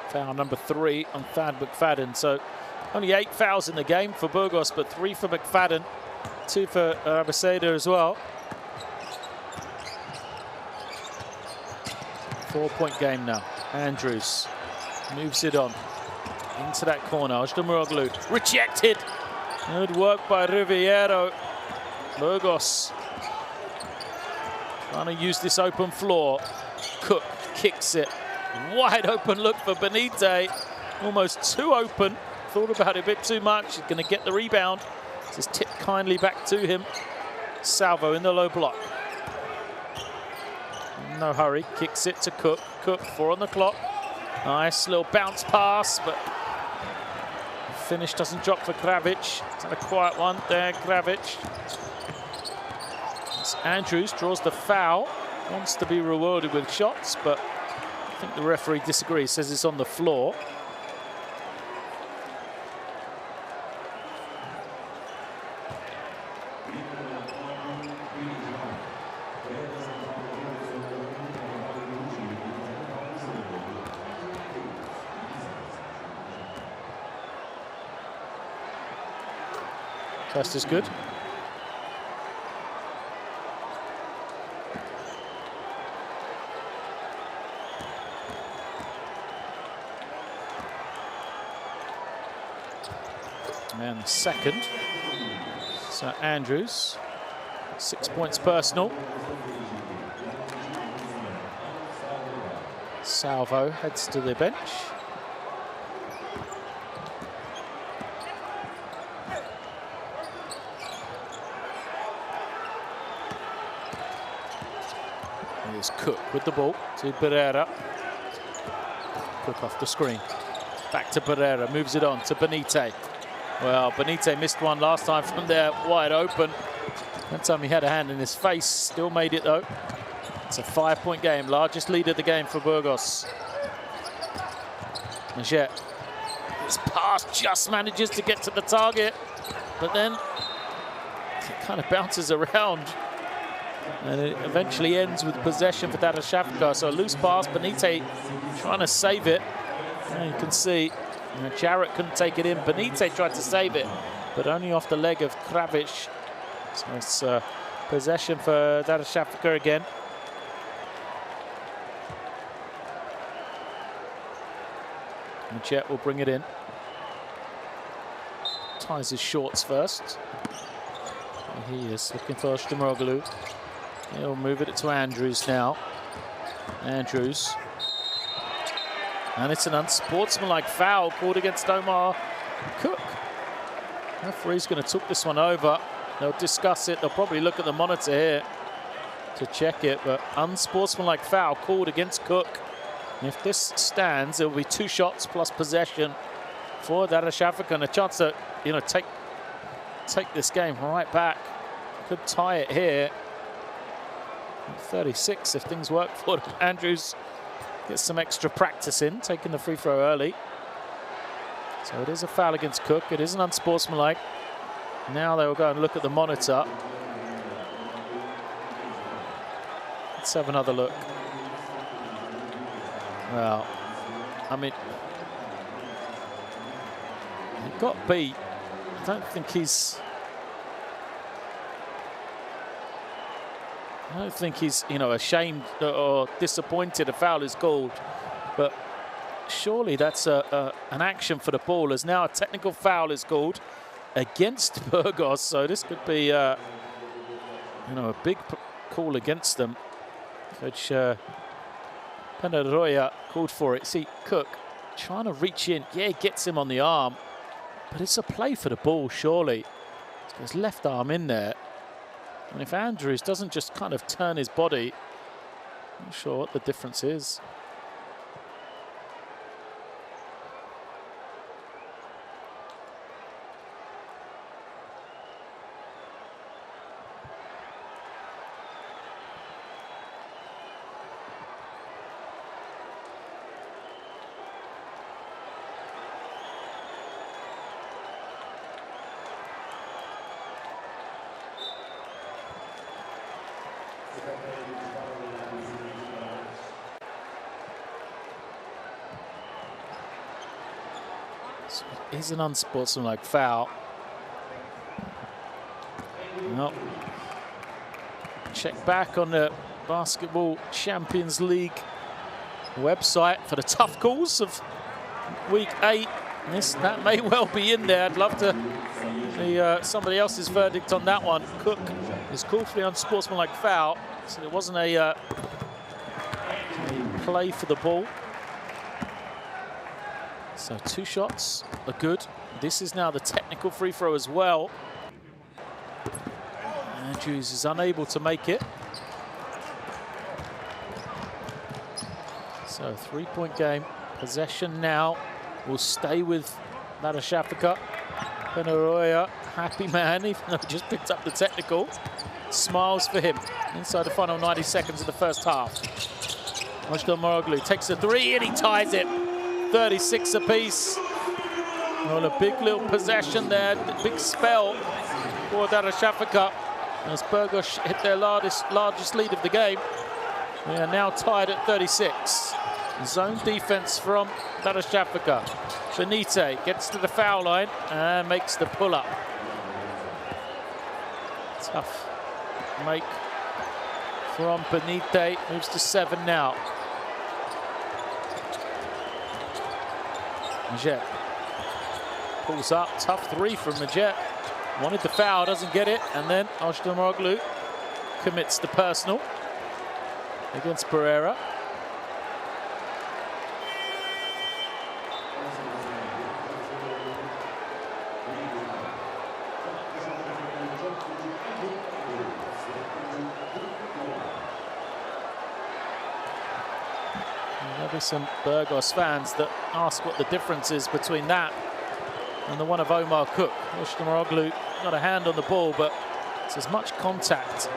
Foul number 3 on Thad McFadden. So only 8 fouls in the game for Burgos, but 3 for McFadden, 2 for Abaseda as well. 4-point game now. Andrews moves it on into that corner. Ojdemuroglu rejected. Good work by Riviero. Burgos trying to use this open floor. Cook kicks it. Wide open look for Benite. Almost too open. Thought about it a bit too much. He's going to get the rebound. Just tipped kindly back to him. Salvo in the low block. No hurry, kicks it to Cook. Cook, 4 on the clock. Nice little bounce pass, but finish doesn't drop for Kravic. It's a quiet one there, Kravic. It's Andrews draws the foul. Wants to be rewarded with shots, but I think the referee disagrees, says it's on the floor. First is good. And the second. So Andrews, 6 points personal. Salvo heads to the bench. with the ball to Hereda. Quick off the screen. Back to Hereda, moves it on to Benite. Well, Benite missed one last time from there, wide open. That time he had a hand in his face, still made it though. It's a 5-point game, largest lead of the game for Burgos. Maget, his pass just manages to get to the target, but then it kind of bounces around. And it eventually ends with possession for Darussafaka. So a loose pass, Benite trying to save it. And you can see Jarrett couldn't take it in. Benite tried to save it, but only off the leg of Kravic. So it's possession for Darussafaka again. Maget will bring it in. Ties his shorts first. And he is looking for Oshtimoglu. He'll move it to Andrews now. Andrews. And it's an unsportsmanlike foul called against Omar Cook. Referee's going to took this one over. They'll discuss it. They'll probably look at the monitor here to check it. But unsportsmanlike foul called against Cook. And if this stands, it will be 2 shots plus possession for Darussafaka and a chance to, take this game right back. Could tie it here. 36 if things work for them. Andrews gets some extra practice in, taking the free throw early. So it is a foul against Cook. It is an unsportsmanlike. Now they will go and look at the monitor. Let's have another look. Well, I mean, he got beat. I don't think he's ashamed or disappointed a foul is called, but surely that's an action for the ball, as now a technical foul is called against Burgos. So this could be, a big call against them. Coach Penaroya called for it. See, Cook trying to reach in. Yeah, he gets him on the arm, but it's a play for the ball, surely. He's got his left arm in there. And if Andrews doesn't just kind of turn his body, I'm not sure what the difference is. So it is an unsportsmanlike foul. No. Check back on the Basketball Champions League website for the tough calls of week 8. That may well be in there. I'd love to see somebody else's verdict on that one. Cook is called for the unsportsmanlike foul, so it wasn't a play for the ball. So 2 shots are good. This is now the technical free throw as well. Andrews is unable to make it. So 3-point game. Possession now will stay with Darussafaka. Penaroya, happy man, even though he just picked up the technical. Smiles for him inside the final 90 seconds of the first half. Oshtimoglu takes a 3 and he ties it. 36 apiece. Well, a big little possession there, big spell for Darussafaka as Burgos hit their largest lead of the game. We are now tied at 36. Zone defense from Darussafaka. Benite gets to the foul line and makes the pull-up. Tough make from Benite. Moves to 7 now. Maget pulls up, tough 3 from Maget. Wanted the foul, doesn't get it, and then Oshtimoglu commits the personal against Pereira. There'll be some Burgos fans that ask what the difference is between that and the one of Omar Cook. Darussafaka got a hand on the ball, but it's as much contact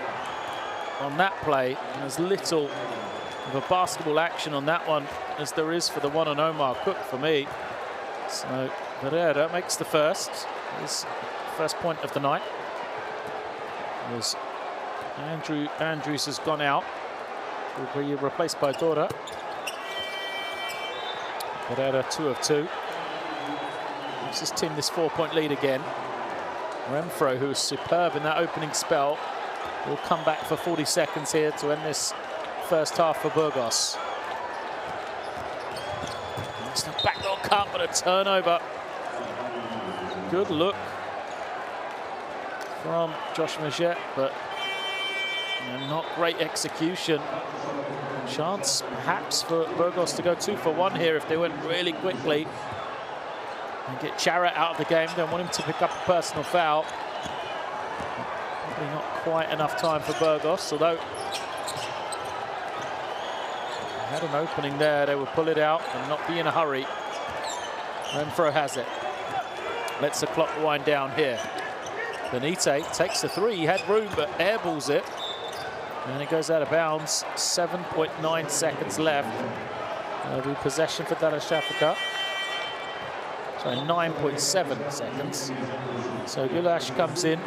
on that play and as little of a basketball action on that one as there is for the one on Omar Cook for me. So Hereda makes the first. His first point of the night. As Andrews has gone out. Will be replaced by Dora. Hereda 2 of 2. Gives his team this 4-point lead again. Renfro, who was superb in that opening spell, will come back for 40 seconds here to end this first half for Burgos. It's the backdoor cut, but a turnover. Good look from Josh Maget, but not great execution. Chance perhaps for Burgos to go 2 for 1 here if they went really quickly and get Chara out of the game. Don't want him to pick up a personal foul. Probably not quite enough time for Burgos, although they had an opening there. They would pull it out and not be in a hurry. Renfro has it. Lets the clock wind down here. Benite takes the 3. He had room, but airballs it. And it goes out of bounds. 7.9 seconds left. That'll be possession for Darussafaka. Sorry, 9.7 seconds. So Gulash comes in.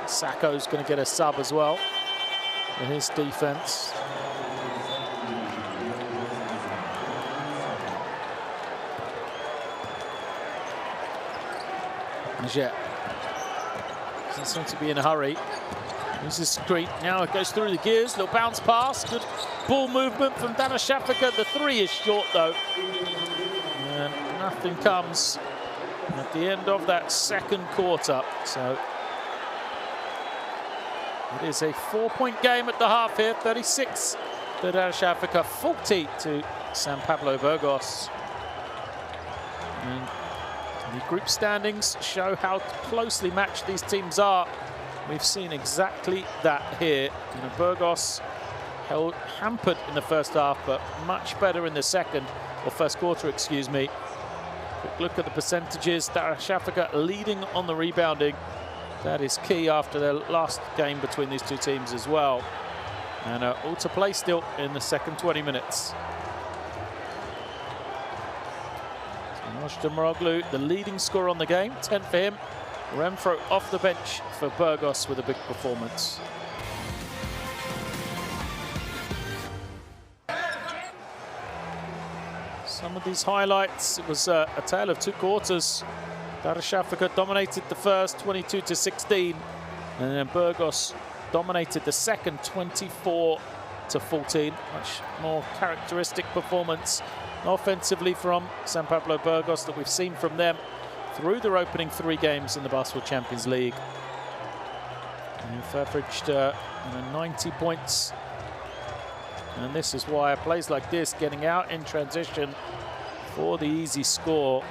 Sacco's going to get a sub as well for his defense. Maget doesn't seem to be in a hurry. This is screen. Now it goes through the gears. Little bounce pass. Good ball movement from Darussafaka. The 3 is short though. And nothing comes at the end of that second quarter. So it is a 4-point game at the half here. 36 to Darussafaka, 40 to San Pablo Burgos. And the group standings show how closely matched these teams are. We've seen exactly that here. Burgos hampered in the first half, but much better in the second, or first quarter, excuse me. Quick look at the percentages. Darussafaka leading on the rebounding. That is key after their last game between these two teams as well. And all to play still in the second 20 minutes. Darussafaka, the leading scorer on the game, 10 for him. Renfro off the bench for Burgos with a big performance. Some of these highlights, it was a tale of 2 quarters. Darussafaka dominated the first, 22 to 16, and then Burgos dominated the second, 24 to 14. Much more characteristic performance offensively from San Pablo Burgos that we've seen from them through their opening 3 games in the Basketball Champions League. They've averaged 90 points. And this is why plays like this, getting out in transition for the easy score.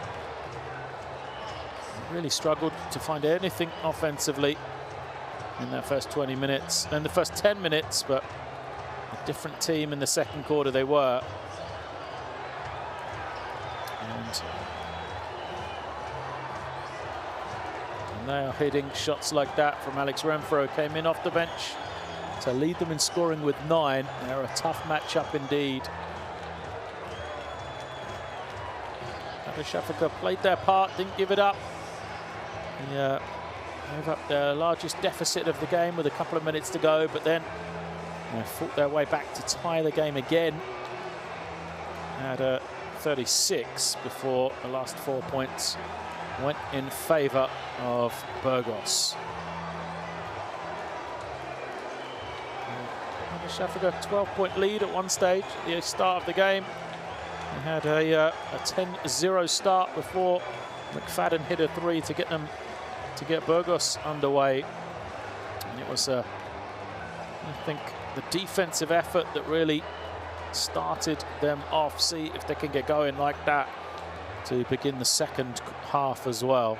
Really struggled to find anything offensively in that first 20 minutes and the first 10 minutes, but a different team in the second quarter they were. And they are hitting shots like that from Alex Renfro. Came in off the bench to lead them in scoring with 9. They're a tough matchup indeed. Darussafaka played their part, didn't give it up. They gave up their largest deficit of the game with a couple of minutes to go, but then they fought their way back to tie the game again. Had 36 before the last 4 points went in favour of Burgos. Darussafaka 12-point lead at one stage at the start of the game. They had a 10-0 start before McFadden hit a 3 to get Burgos underway. And it was I think the defensive effort that really started them off. See if they can get going like that to begin the second half as well.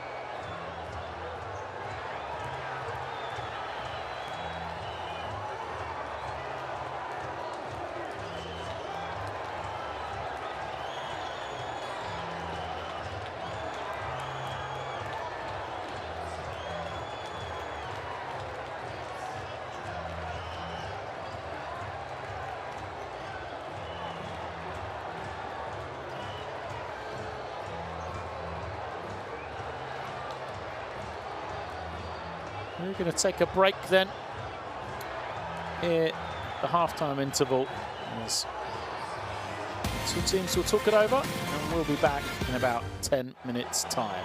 We're going to take a break then. Here, the halftime interval. As two teams will talk it over, and we'll be back in about 10 minutes' time.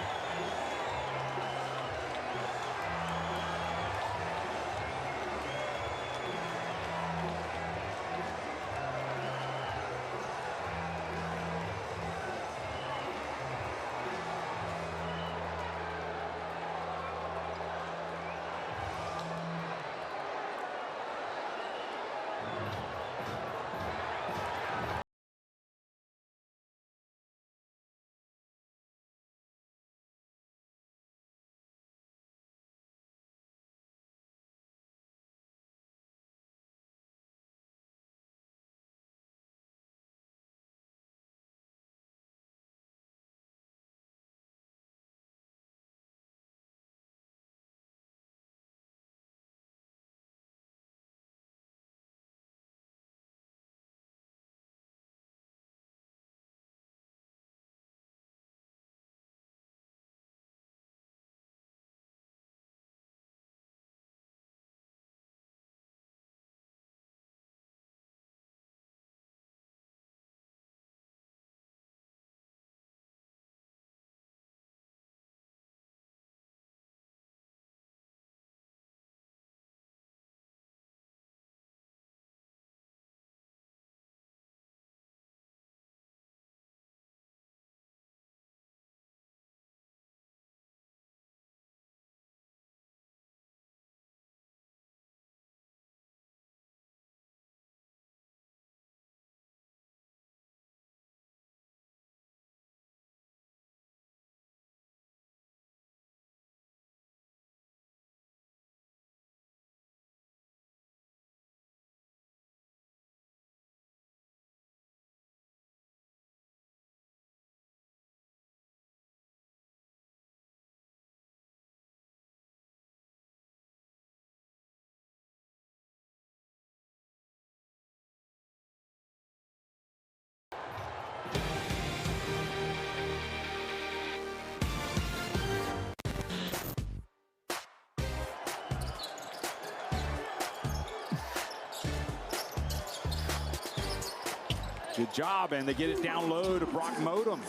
Good job, and they get it down low to Brock Modem.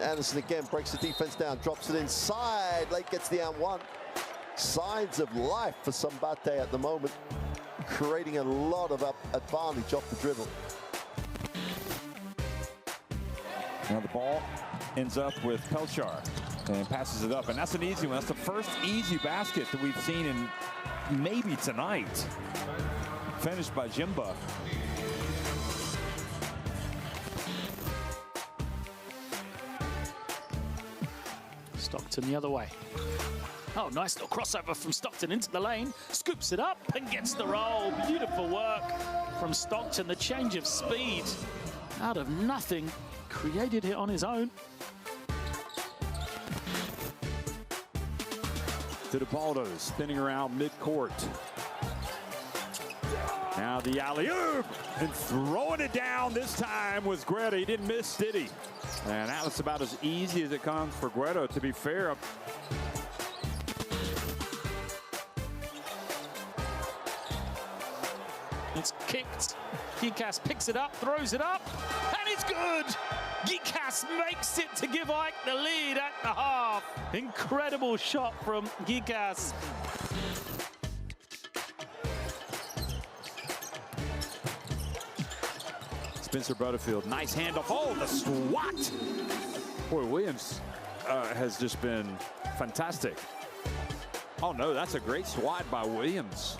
Anderson again breaks the defense down, drops it inside. Lake gets the and one. Signs of life for Sambate at the moment, creating a lot of advantage off the dribble. Now the ball ends up with Pelchar and passes it up, and that's an easy one. That's the first easy basket that we've seen in maybe tonight. Finished by Jimba. Stockton the other way. Oh, nice little crossover from Stockton into the lane. Scoops it up and gets the roll. Beautiful work from Stockton. The change of speed out of nothing. Created it on his own. Fittipaldo spinning around midcourt. Now the alley-oop, and throwing it down this time was Guerra. He didn't miss, did he? And that was about as easy as it comes for Guerra, to be fair. It's kicked. Gikas picks it up, throws it up, and it's good! Gikas makes it to give Ike the lead at the half. Incredible shot from Gikas. Spencer Butterfield, nice handoff. Oh, the swat! Boy, Williams has just been fantastic. Oh no, that's a great swat by Williams.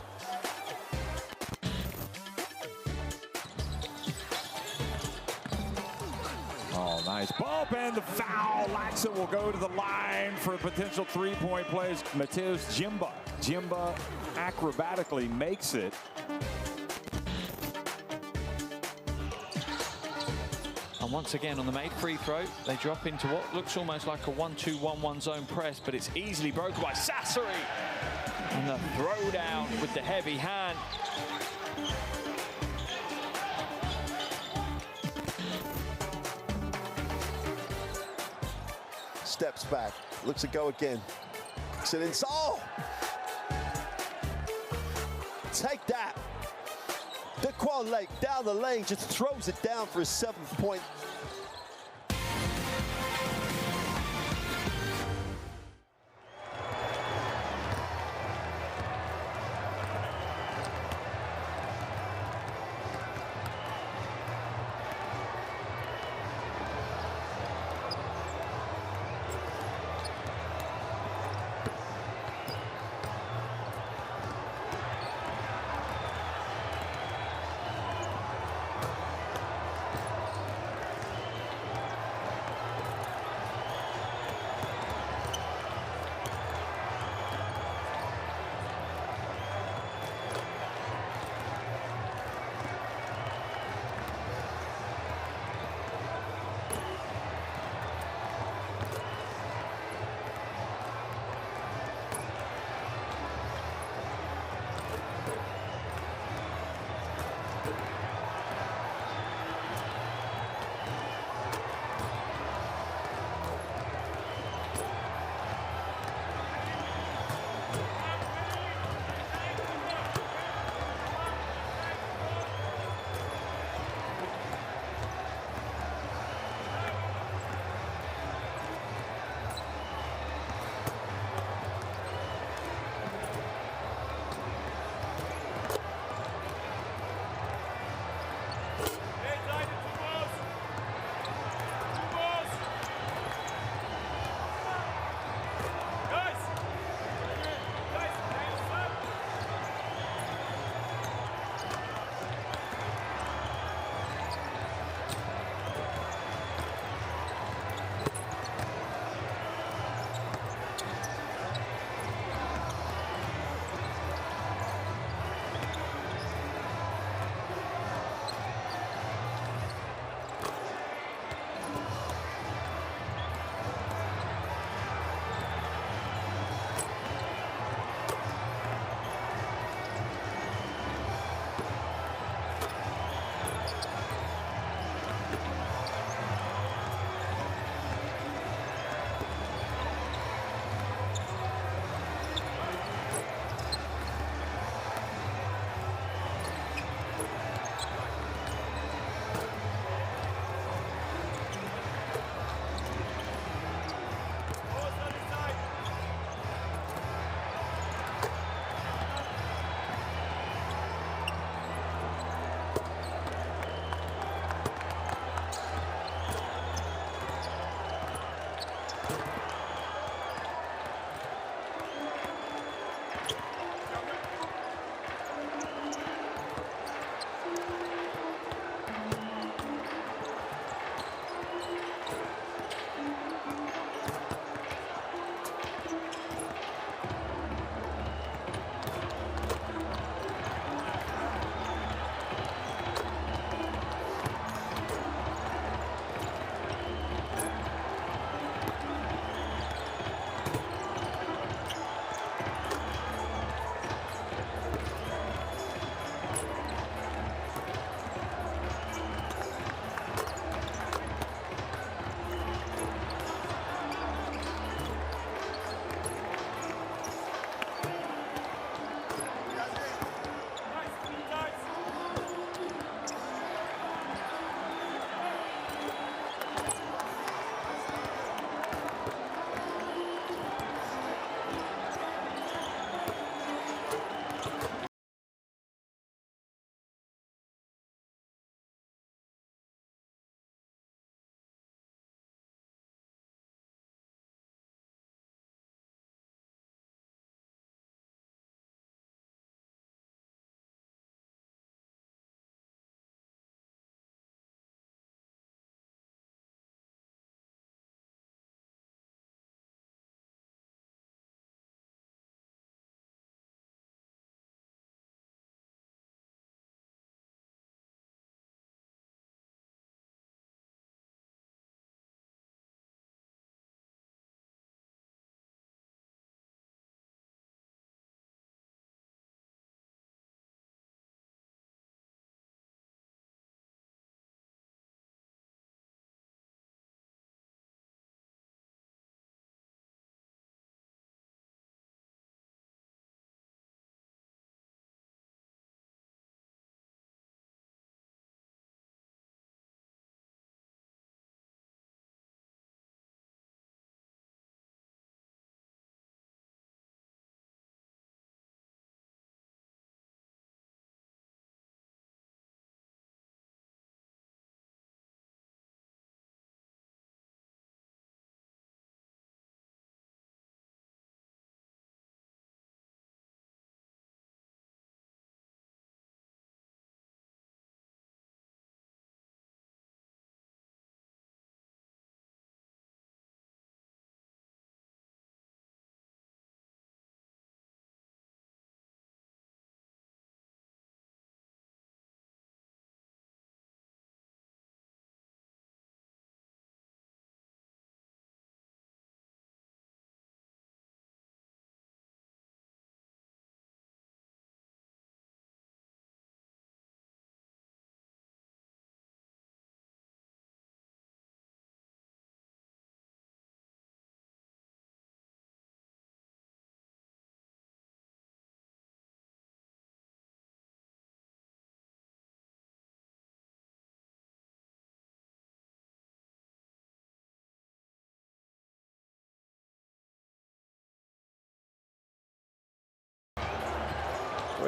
Oh, nice bump, and the foul. Laxon will go to the line for a potential three-point plays. Mateus Jimba. Jimba acrobatically makes it. And once again on the made free throw, they drop into what looks almost like a 1-2-1-1 zone press, but it's easily broken by Sassari. And the throwdown with the heavy hand. Steps back, looks to go again. Sit in. Oh! Take that. Daquan Lake down the lane, just throws it down for his 7th point.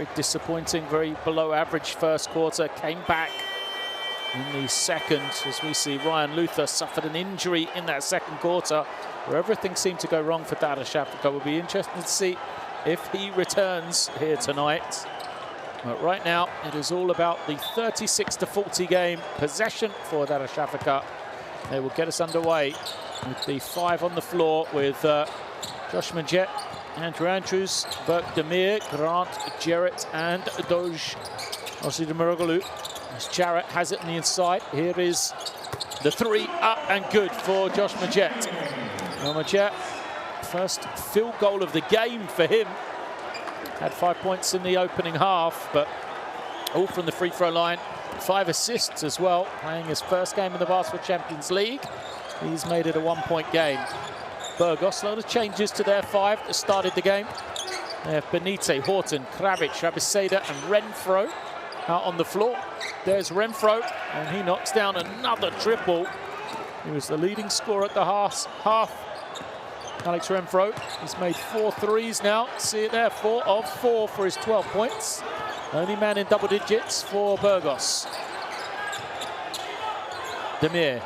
Very disappointing, very below average first quarter. Came back in the second, as we see Ryan Luther suffered an injury in that second quarter, where everything seemed to go wrong for Darussafaka. It will be interesting to see if he returns here tonight. But right now, it is all about the 36-40 game possession for Darussafaka. They will get us underway with the 5 on the floor with Josh Majet, Andrew Andrews, Burke Demir, Grant, Jarrett, and Doj Osidimuroglu. As Jarrett has it on the inside. Here is the 3 up and good for Josh Majet. Now Majet, first field goal of the game for him. Had 5 points in the opening half, but all from the free throw line. 5 assists as well, playing his first game in the Basketball Champions League. He's made it a 1-point game. Burgos, a lot of changes to their 5 that started the game. They have Benite, Horton, Kravic, Rabiseda, and Renfro out on the floor. There's Renfro, and he knocks down another triple. He was the leading scorer at the half. Alex Renfro, he's made 4 threes now. See it there, 4 of 4 for his 12 points. Only man in double digits for Burgos. Demir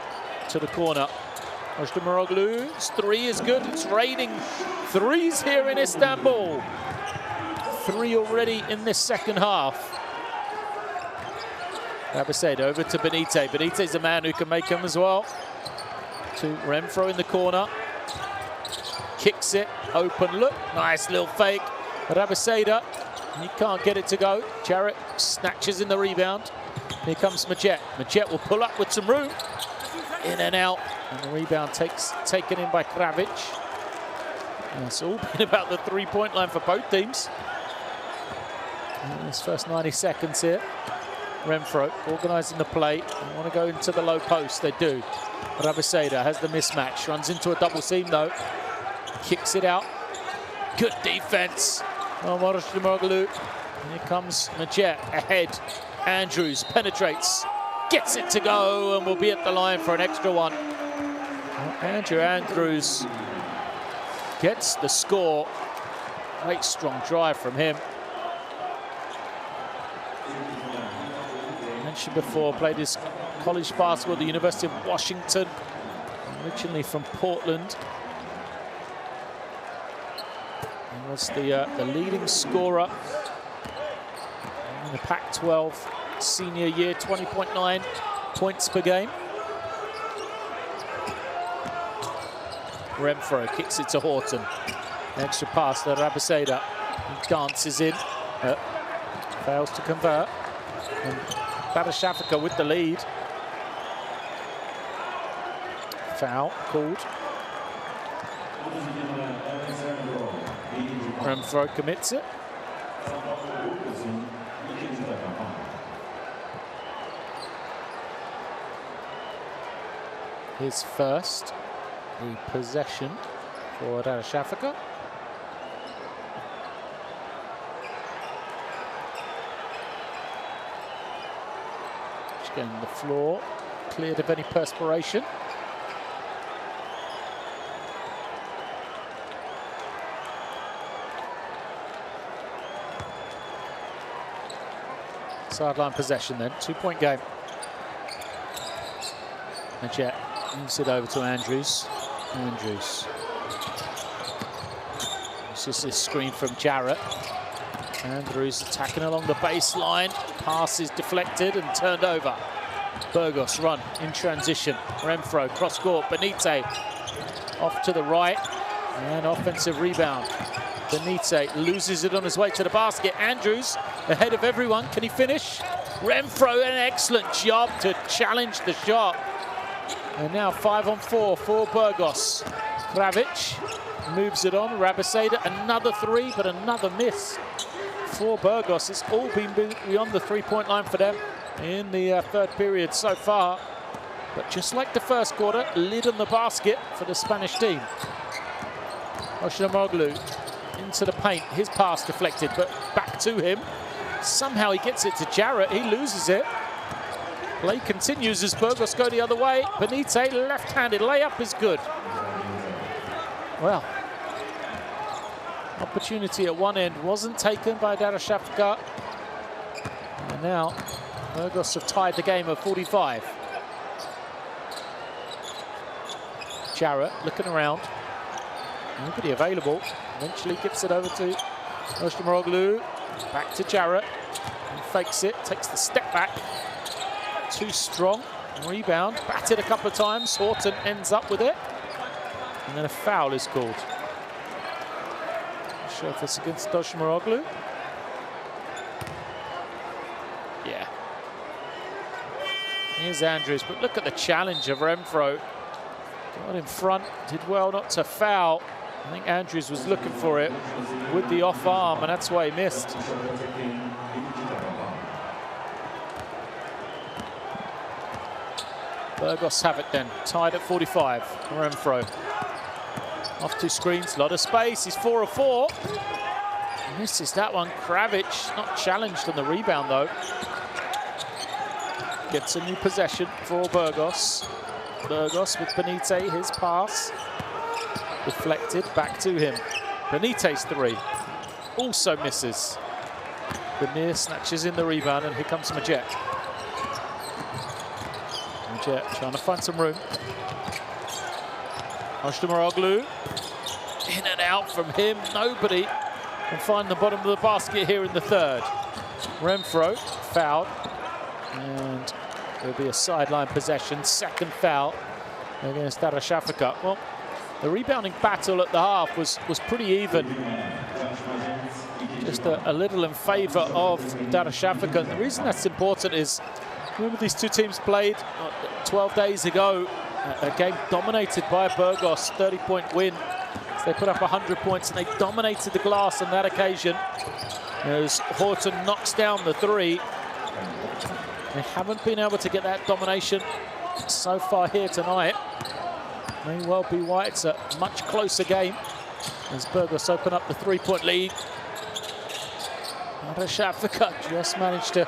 to the corner. Ojdemuroglu's 3 is good. It's raining threes here in Istanbul. 3 already in this second half. Rabiseda over to Benite. Benite's the man who can make them as well. To Renfro in the corner. Kicks it, open look, nice little fake. Rabiseda, he can't get it to go. Jarrett snatches in the rebound. Here comes Majet. Majet will pull up with some room. In and out, and the rebound taken in by Kravic. And it's all been about the 3-point line for both teams. In this first 90 seconds here. Renfro organising the play. They want to go into the low post, they do. Rabiseda has the mismatch, runs into a double seam though. Kicks it out. Good defense. Ojdemuroglu. Here comes Majet ahead. Andrews penetrates. Gets it to go and will be at the line for an extra one. Andrew Andrews gets the score. Great strong drive from him. Mentioned before, played his college basketball at the University of Washington. Originally from Portland. He was the leading scorer in the Pac-12 senior year, 20.9 points per game. Renfro kicks it to Horton. Extra pass to Rabiseda. He dances in, fails to convert. And Darussafaka with the lead. Foul called. Renfro commits it. His first, the possession for Darussafaka. Just getting the floor cleared of any perspiration. Sideline possession then, 2-point game. Majet moves it over to Andrews. Andrews. This is this screen from Jarrett. Andrews attacking along the baseline. Pass is deflected and turned over. Burgos run in transition. Renfro cross court. Benite off to the right. And offensive rebound. Benite loses it on his way to the basket. Andrews ahead of everyone. Can he finish? Renfro, an excellent job to challenge the shot. And now 5 on 4 for Burgos. Kravic moves it on. Rabiseda, another 3, but another miss for Burgos. It's all been beyond the 3-point line for them in the third period so far. But just like the first quarter, lid on the basket for the Spanish team. Ojdemuroglu into the paint. His pass deflected, but back to him. Somehow he gets it to Jarrett. He loses it. Play continues as Burgos go the other way. Benite, left-handed layup is good. Well, Opportunity at one end wasn't taken by Darussafaka. And now Burgos have tied the game at 45. Jarrett looking around. Nobody available. Eventually gets it over to Oshimaroglu. Back to Jarrett. He fakes it, takes the step back. Too strong. Rebound. Batted a couple of times. Horton ends up with it. And then a foul is called. Not sure if it's against Oshimaroglu. Yeah. Here's Andrews, but look at the challenge of Renfro. Got in front, did well not to foul. I think Andrews was looking for it with the off arm, and that's why he missed. Burgos have it then, tied at 45. Renfro off two screens, a lot of space. He's 4 of 4. Misses that one. Kravic not challenged on the rebound though. Gets a new possession for Burgos. Burgos with Benitez, his pass. Deflected, back to him. Benitez 3. Also misses. Benir snatches in the rebound, and here comes Majet. Majet trying to find some room. Oshimaroglu. In and out from him. Nobody can find the bottom of the basket here in the third. Renfro fouled. And there'll be a sideline possession. Second foul against Darussafaka. Well, the rebounding battle at the half was pretty even. Just a little in favour of Darussafaka. And the reason that's important is, remember these two teams played 12 days ago. A game dominated by Burgos, 30-point win. So they put up 100 points and they dominated the glass on that occasion. As Horton knocks down the 3. They haven't been able to get that domination so far here tonight. May well be why it's a much closer game as Burgos open up the 3-point lead. Darussafaka just managed to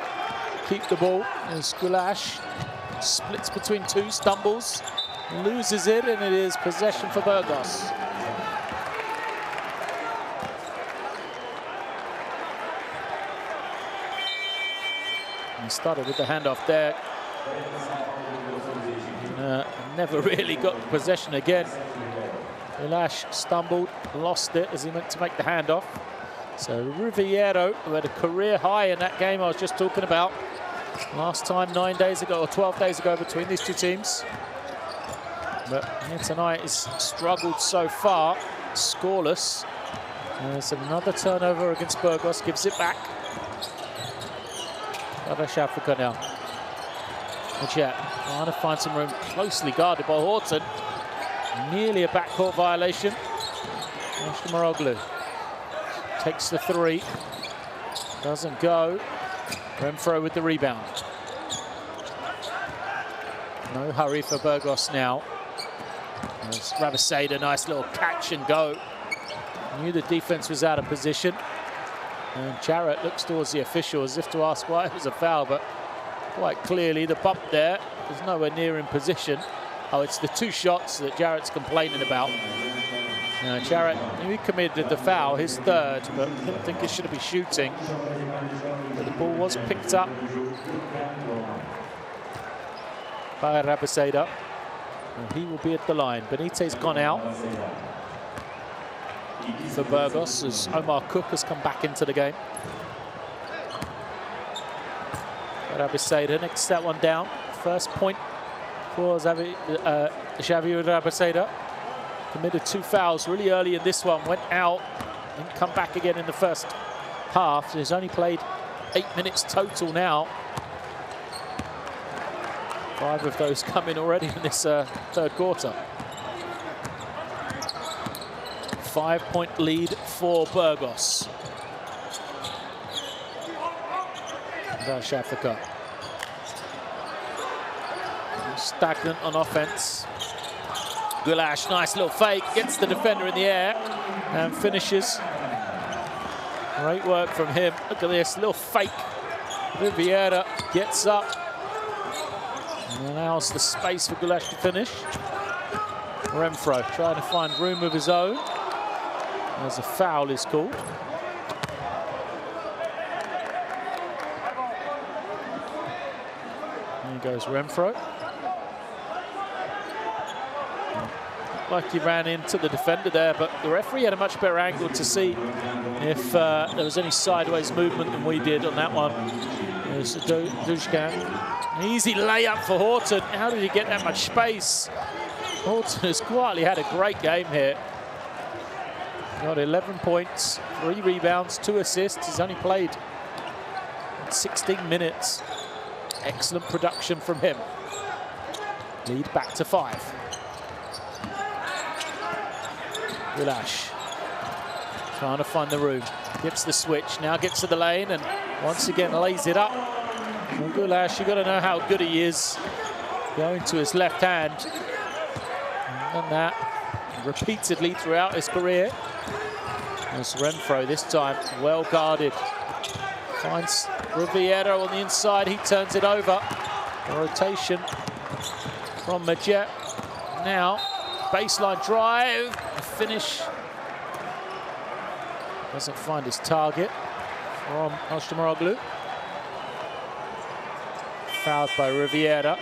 keep the ball as Gulash splits between two, stumbles, loses it, and it is possession for Burgos. He started with the handoff there. Never really got possession again. Gulash stumbled, lost it as he went to make the handoff. So Riviero, who had a career high in that game I was just talking about, last time 9 days ago or 12 days ago between these two teams. But here tonight has struggled so far, scoreless. There's another turnover against Burgos, gives it back. Darussafaka now. Majet trying to find some room, closely guarded by Horton. Nearly a backcourt violation. Oshimaroglu takes the 3. Doesn't go. Renfro with the rebound. No hurry for Burgos now. As Rabasada, nice little catch and go. Knew the defense was out of position. And Jarrett looks towards the official as if to ask why it was a foul, but quite clearly the bump there is nowhere near in position. Oh, it's the 2 shots that Jarrett's complaining about. Jarrett knew he committed the foul, his third, but didn't think he should be shooting. But the ball was picked up by Rabasada. And he will be at the line. Benitez gone out for Burgos as Omar Cook has come back into the game. Rabasada nicks that one down. First point for Xavier Rabasada. Committed 2 fouls really early in this one. Went out and come back again in the first half. He's only played 8 minutes total now. 5 of those come in already in this third quarter. 5-point lead for Burgos. Darussafaka. Stagnant on offense. Gulash, nice little fake, gets the defender in the air and finishes. Great work from him. Look at this, little fake. Riviera gets up and allows the space for Gulash to finish. Renfro trying to find room of his own. as a foul is called. There goes Renfro. Like he ran into the defender there, but the referee had a much better angle to see if there was any sideways movement than we did on that one. There's Dushkan. Easy layup for Horton. How did he get that much space? Horton has quietly had a great game here. Got 11 points, 3 rebounds, 2 assists. He's only played 16 minutes. Excellent production from him. Lead back to 5. Gulash trying to find the room. Gets the switch, now gets to the lane and once again lays it up. Well, Gulash, you've got to know how good he is. Going to his left hand. And done that repeatedly throughout his career. There's Renfro this time, well guarded. Finds Riviera on the inside, he turns it over. A rotation from Majet. Now, baseline drive, a finish. Doesn't find his target from Oshtamaroglu. Fouled by Riviera.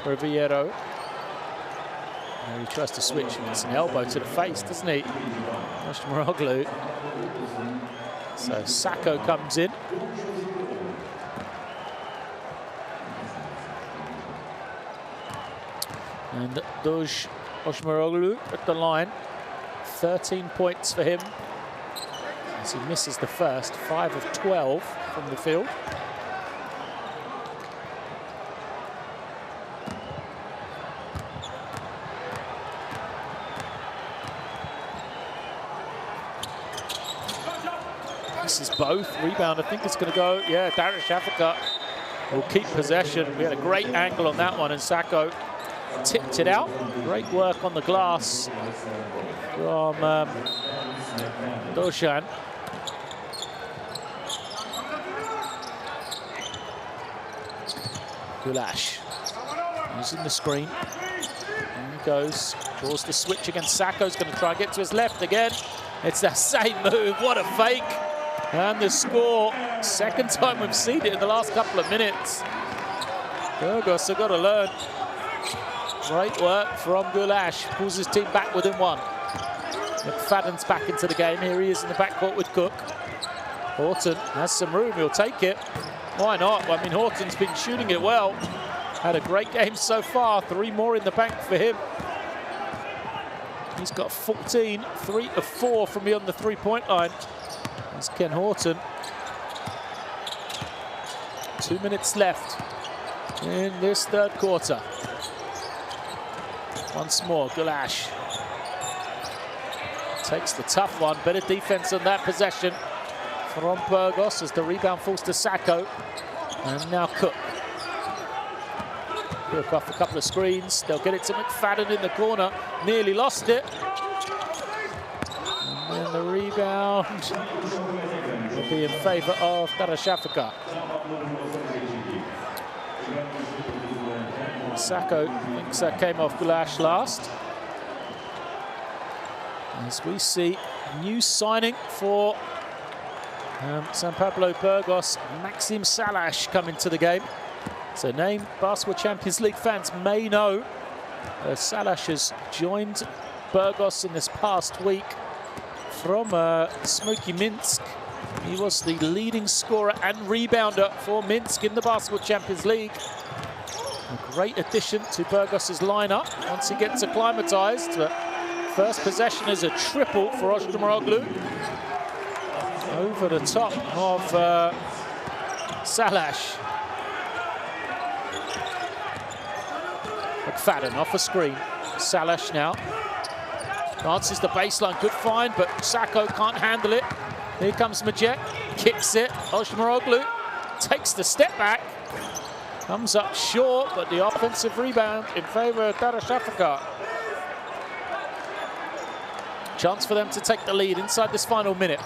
Riviero. And he tries to switch and it's an elbow to the face, doesn't he? Oshtamaroglu. So Sacco comes in. And Doj Oshtamaroglu at the line. 13 points for him. As he misses the first, 5 of 12 from the field. This is both. Rebound, I think it's going to go. Yeah, Darussafaka will keep possession. We had a great angle on that one, and Sacco tipped it out. Great work on the glass from Doshan. Gulash using the screen. And he goes, draws the switch against Sacco's going to try and get to his left again. It's that same move. What a fake. And the score. Second time we've seen it in the last couple of minutes. Burgos have got to learn. Great work from Gulash. Pulls his team back within 1. McFadden's back into the game. Here he is in the backcourt with Cook. Horton has some room. He'll take it. Why not? I mean, Horton's been shooting it well. Had a great game so far. 3 more in the bank for him. He's got 14, 3 of 4 from beyond the 3-point line. There's Ken Horton. 2 minutes left in this third quarter. Once more, Gulash takes the tough one. Better defense on that possession from Burgos as the rebound falls to Sacco. And now Cook. Cook off a couple of screens. They'll get it to McFadden in the corner. Nearly lost it. And then the rebound will be in favour of Darussafaka. Sacco thinks that came off Gulash last. As we see, new signing for San Pablo Burgos, Maxim Salash come into the game. So name Basketball Champions League fans may know. Salash has joined Burgos in this past week from Smoky Minsk. He was the leading scorer and rebounder for Minsk in the Basketball Champions League. A great addition to Burgos' lineup once he gets acclimatized. But first possession is a triple for Oshtamaroglu. Over the top of Salash. McFadden off a screen. Salash now. Dances the baseline, good find, but Sacco can't handle it. Here comes Majet, kicks it. Oshtamaroglu takes the step back. Comes up short, but the offensive rebound in favour of Darussafaka. Chance for them to take the lead inside this final minute.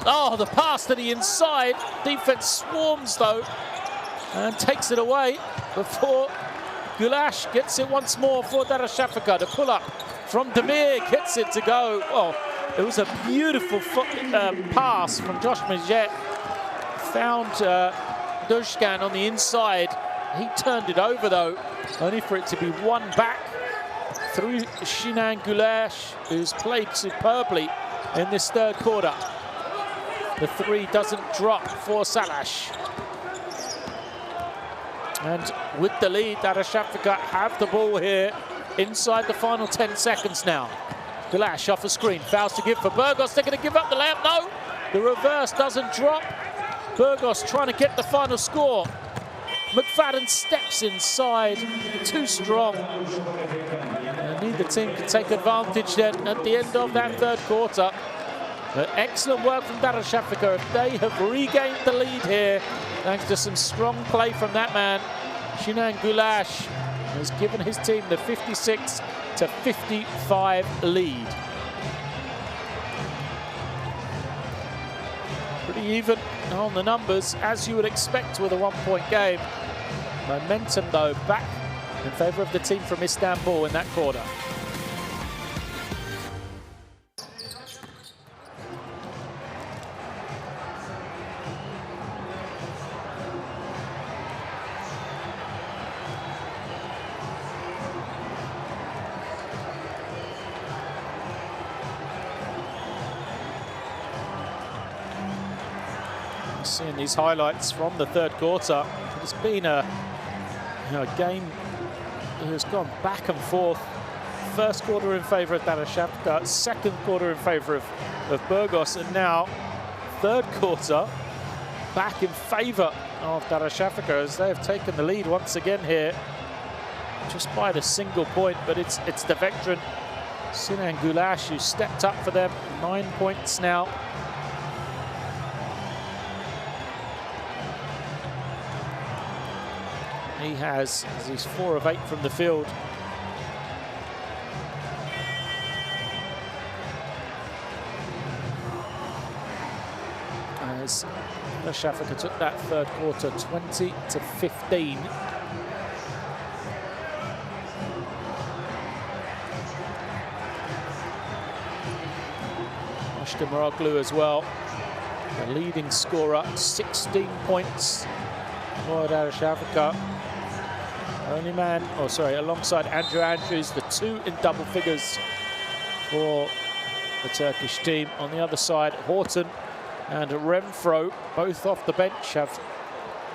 Oh, the pass to the inside. Defense swarms, though, and takes it away before Gulash gets it once more for Darussafaka. The pull-up from Demir gets it to go. Oh, It was a beautiful pass from Josh Maget. Found Dushkan on the inside. He turned it over, though, only for it to be won back through Sinan Gulash, who's played superbly in this third quarter. The three doesn't drop for Salash. And with the lead, Darussafaka have the ball here inside the final 10 seconds now. Gulash off a screen, fouls to give for Burgos. They're going to give up the layup. No, the reverse doesn't drop. Burgos trying to get the final score. McFadden steps inside, too strong. And neither team can take advantage then at the end of that third quarter. But excellent work from Darussafaka. They have regained the lead here, thanks to some strong play from that man. Sinan Gulash has given his team the 56-55 lead. Pretty even on the numbers, as you would expect with a one-point game. Momentum, though, back in favour of the team from Istanbul in that quarter. Seeing these highlights from the third quarter, it's been a game that has gone back and forth. First quarter in favour of Darussafaka, second quarter in favour of Burgos, and now third quarter back in favour of Darussafaka as they have taken the lead once again here, just by the single point. But it's the veteran Sinan Gulash who stepped up for them. 9 points now. He has, as he's 4 of 8 from the field. As Darussafaka took that third quarter 20-15. Maroglu as well, the leading scorer, 16 points for Darussafaka. Only man, alongside Andrew Andrews, the 2 in double figures for the Turkish team. On the other side, Horton and Renfro, both off the bench, have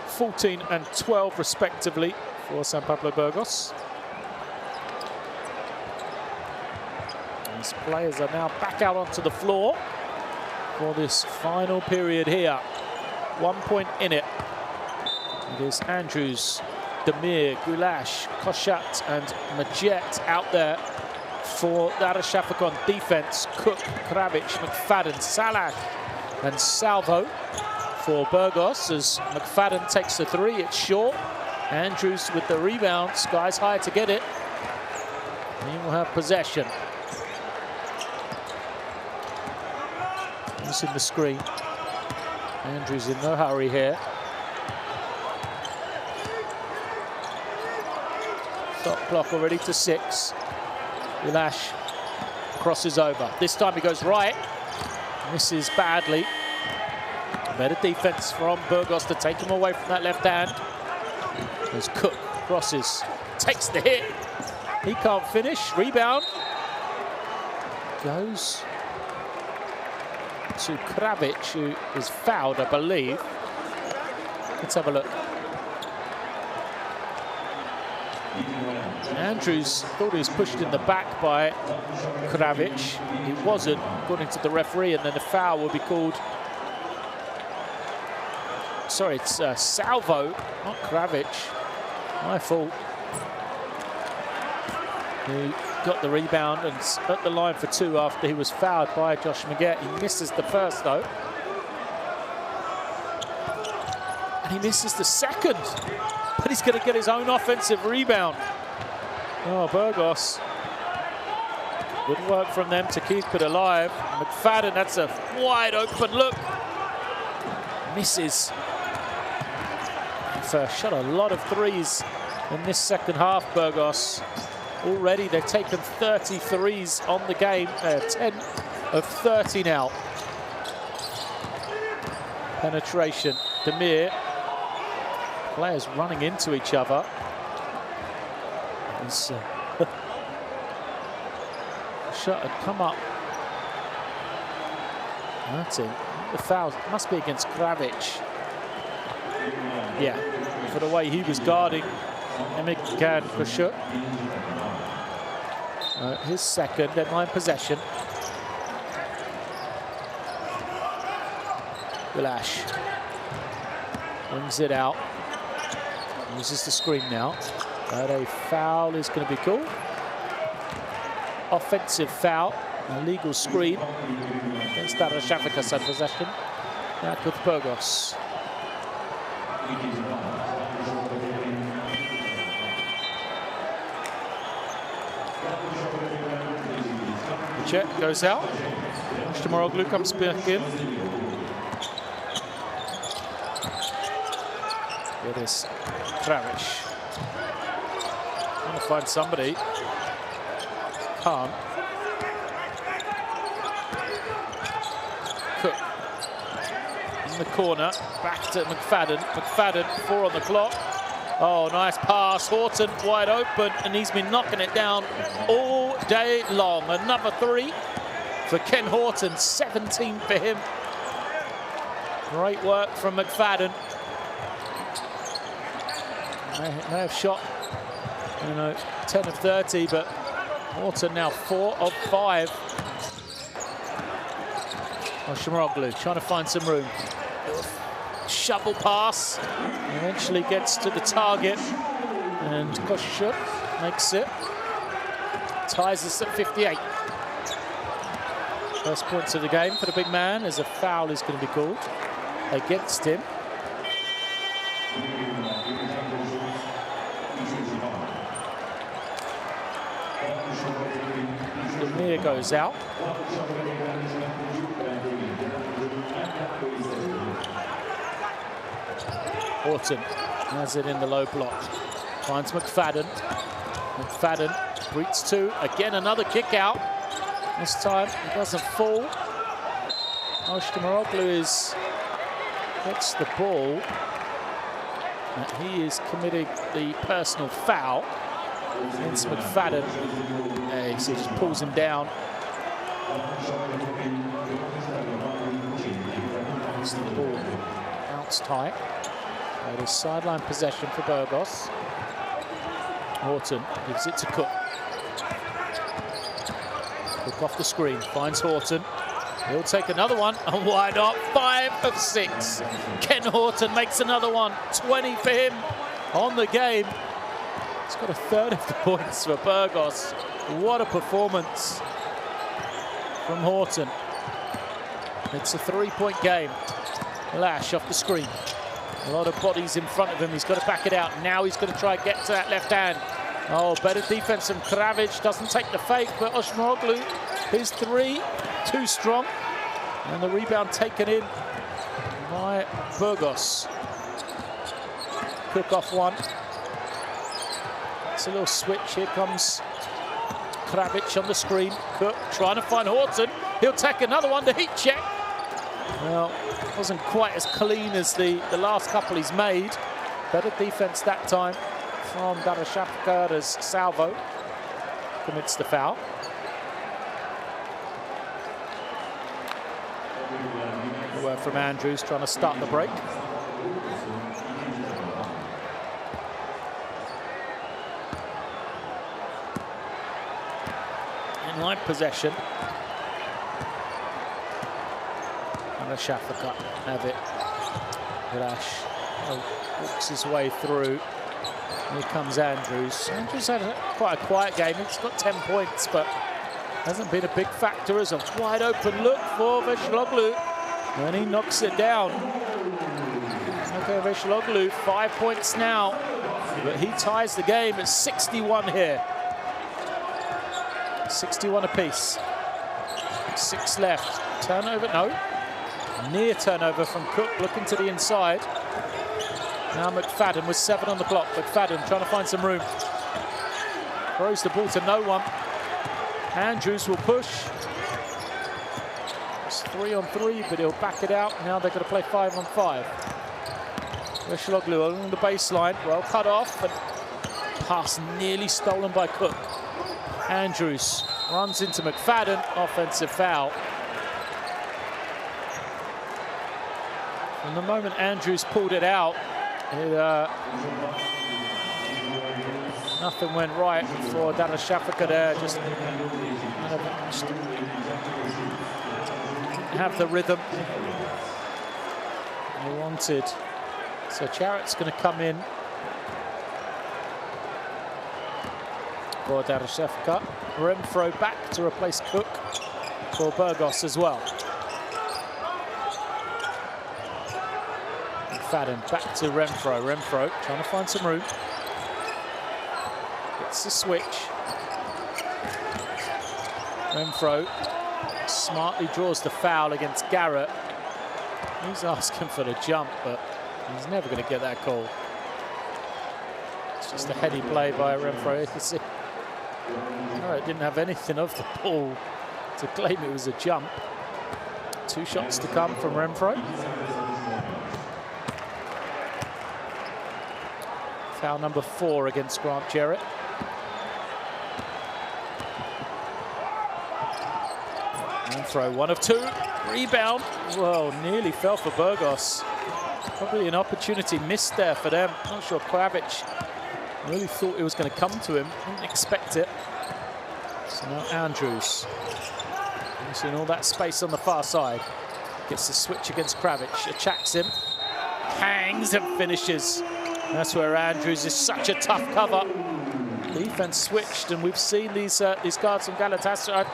14 and 12 respectively for San Pablo Burgos. These players are now back out onto the floor for this final period here. 1 point in it. It is Andrews, Demir, Gulash, Koshat and Majet out there for Darussafaka on defense. Cook, Kravic, McFadden, Salah and Salvo for Burgos as McFadden takes the 3. It's short. Andrews with the rebound, skies high to get it. He will have possession. Using the screen. Andrews in no hurry here. Stop clock already to 6. Gulash crosses over. This time he goes right. Misses badly. Better defense from Burgos to take him away from that left hand. As Cook crosses, takes the hit. He can't finish. Rebound. Goes to Kravic, who is fouled, I believe. Let's have a look. Andrews thought he was pushed in the back by Kravic. He wasn't, according to the referee, and then the foul will be called. Sorry, it's Salvo, not Kravic. My fault. He got the rebound and at the line for 2 after he was fouled by Josh Maget. He misses the first, though. And he misses the second. But he's going to get his own offensive rebound. Oh, Burgos. Good work from them to keep it alive. McFadden, that's a wide open look. Misses. Shot a lot of threes in this second half, Burgos. Already they've taken 30 threes on the game, 10 of 30 now. Penetration. Demir. Players running into each other. This shot had come up. That's it. The foul must be against Kravic. Yeah, for the way he was guarding Emik Kuşu. His second, then line possession. Gulash brings it out. Uses the screen now. But a foul is going to be called. Offensive foul. An illegal screen against Darussafaka side possession. Back with Burgos. The check goes out. Shtamoroglu comes back in. It is Kravic. Trying to find somebody. Can't. Cook in the corner. Back to McFadden. McFadden, 4 on the clock. Oh, nice pass. Horton wide open, and he's been knocking it down all day long. Another 3 for Ken Horton. 17 for him. Great work from McFadden. May have shot, 10 of 30, but Horton now 4 of 5. Shtamoroglu trying to find some room. Shovel pass. Eventually gets to the target. And Kuşu makes it. Ties us at 58. First points of the game for the big man as a foul is going to be called against him. Demir goes out. Horton has it in the low block. Finds McFadden. McFadden breaks 2. Again, another kick out. This time it doesn't fall. Shtamoroglu gets the ball. He is committing the personal foul against McFadden. He just pulls him down. It's the ball bounce tight. It is sideline possession for Burgos. Horton gives it to Cook. Cook off the screen, finds Horton. He'll take another one, and why not? 5 of 6. Ken Horton makes another one. 20 for him on the game. He's got a third of the points for Burgos. What a performance from Horton. It's a 3-point game. Lash off the screen. A lot of bodies in front of him. He's got to back it out. Now he's going to try and get to that left hand. Oh, better defense from Kravic. Doesn't take the fake, but Shtamoroglu, his 3, too strong. And the rebound taken in by Burgos. Cook off one. It's a little switch. Here comes Kravic on the screen. Cook trying to find Horton. He'll take another one to heat check. Well, wasn't quite as clean as the last couple he's made. Better defense that time from Darussafaka as Salvo commits the foul. Good work from Andrews trying to start the break. In line possession. Darussafaka have it. Gulash walks his way through. Here comes Andrews. Andrews had quite a quiet game. He's got 10 points, but hasn't been a big factor as a wide open look for Shtamoroglu. And he knocks it down. Okay, Shtamoroglu, 5 points now. But he ties the game at 61 here. 61 apiece. 6 left. Turnover, no. Near turnover from Cook, looking to the inside. Now McFadden with 7 on the clock. McFadden trying to find some room. Throws the ball to no one. Andrews will push. It's 3-on-3, but he'll back it out. Now they're going to play 5-on-5. Reshloglu along the baseline, well cut off, and pass nearly stolen by Cook. Andrews runs into McFadden, offensive foul. From the moment Andrews pulled it out, nothing went right for Darussafaka there. Just didn't have the rhythm he wanted. So Jarrett's going to come in for Darussafaka. Renfro back to replace Cook for Burgos as well. McFadden back to Renfro. Renfro trying to find some room. Gets the switch. Renfro smartly draws the foul against Garrett. He's asking for the jump, but he's never going to get that call. It's just a heady play by Renfro. You can see Garrett didn't have anything of the ball to claim it was a jump. 2 shots to come from Renfro. Foul number 4 against Grant Jarrett. Renfro, 1 of 2. Rebound. Well, nearly fell for Burgos. Probably an opportunity missed there for them. Not sure Kravic really thought it was going to come to him. Didn't expect it. So now Andrews. You've seen all that space on the far side. Gets the switch against Kravic. Attacks him. Hangs and finishes. That's where Andrews is such a tough cover. Defense switched, and we've seen these guards from Galatasaray,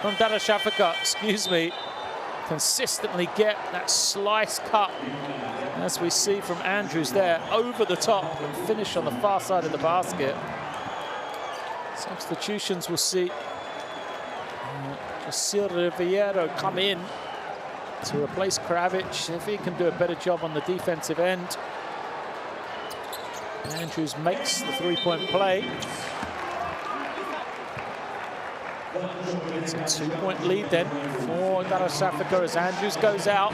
from Darussafaka, excuse me, consistently get that slice cut, as we see from Andrews there, over the top and finish on the far side of the basket. Substitutions will see José Riviero come in to replace Kravic, if he can do a better job on the defensive end. Andrews makes the 3-point play. It's a 2-point lead then for Darussafaka as Andrews goes out.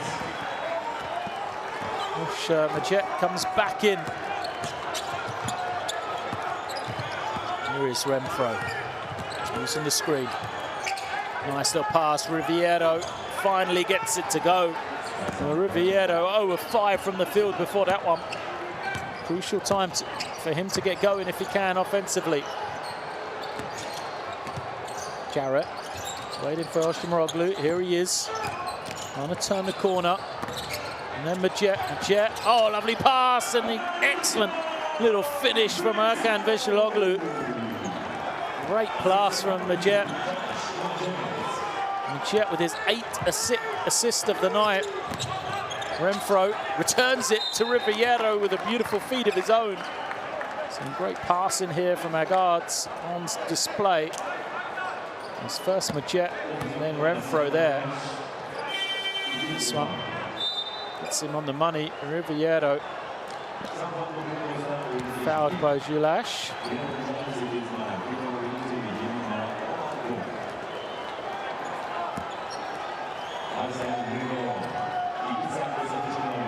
Majet comes back in. Here is Renfro using the screen. Nice little pass. Riviero finally gets it to go. Riviero 0 of 5 from the field before that one. Crucial time for him to get going if he can offensively. Jarrett waiting for Oshimoroglu. Here he is. Trying to turn the corner. And then Majet. Oh, lovely pass and the excellent little finish from Erkan Vesheloglu. Great pass from Majet. Majet with his 8th assist of the night. Renfro returns it to Riviero with a beautiful feed of his own. Some great passing here from our guards on display. It's first Majet and then Renfro there. This one gets him on the money. Riviero fouled by Julash.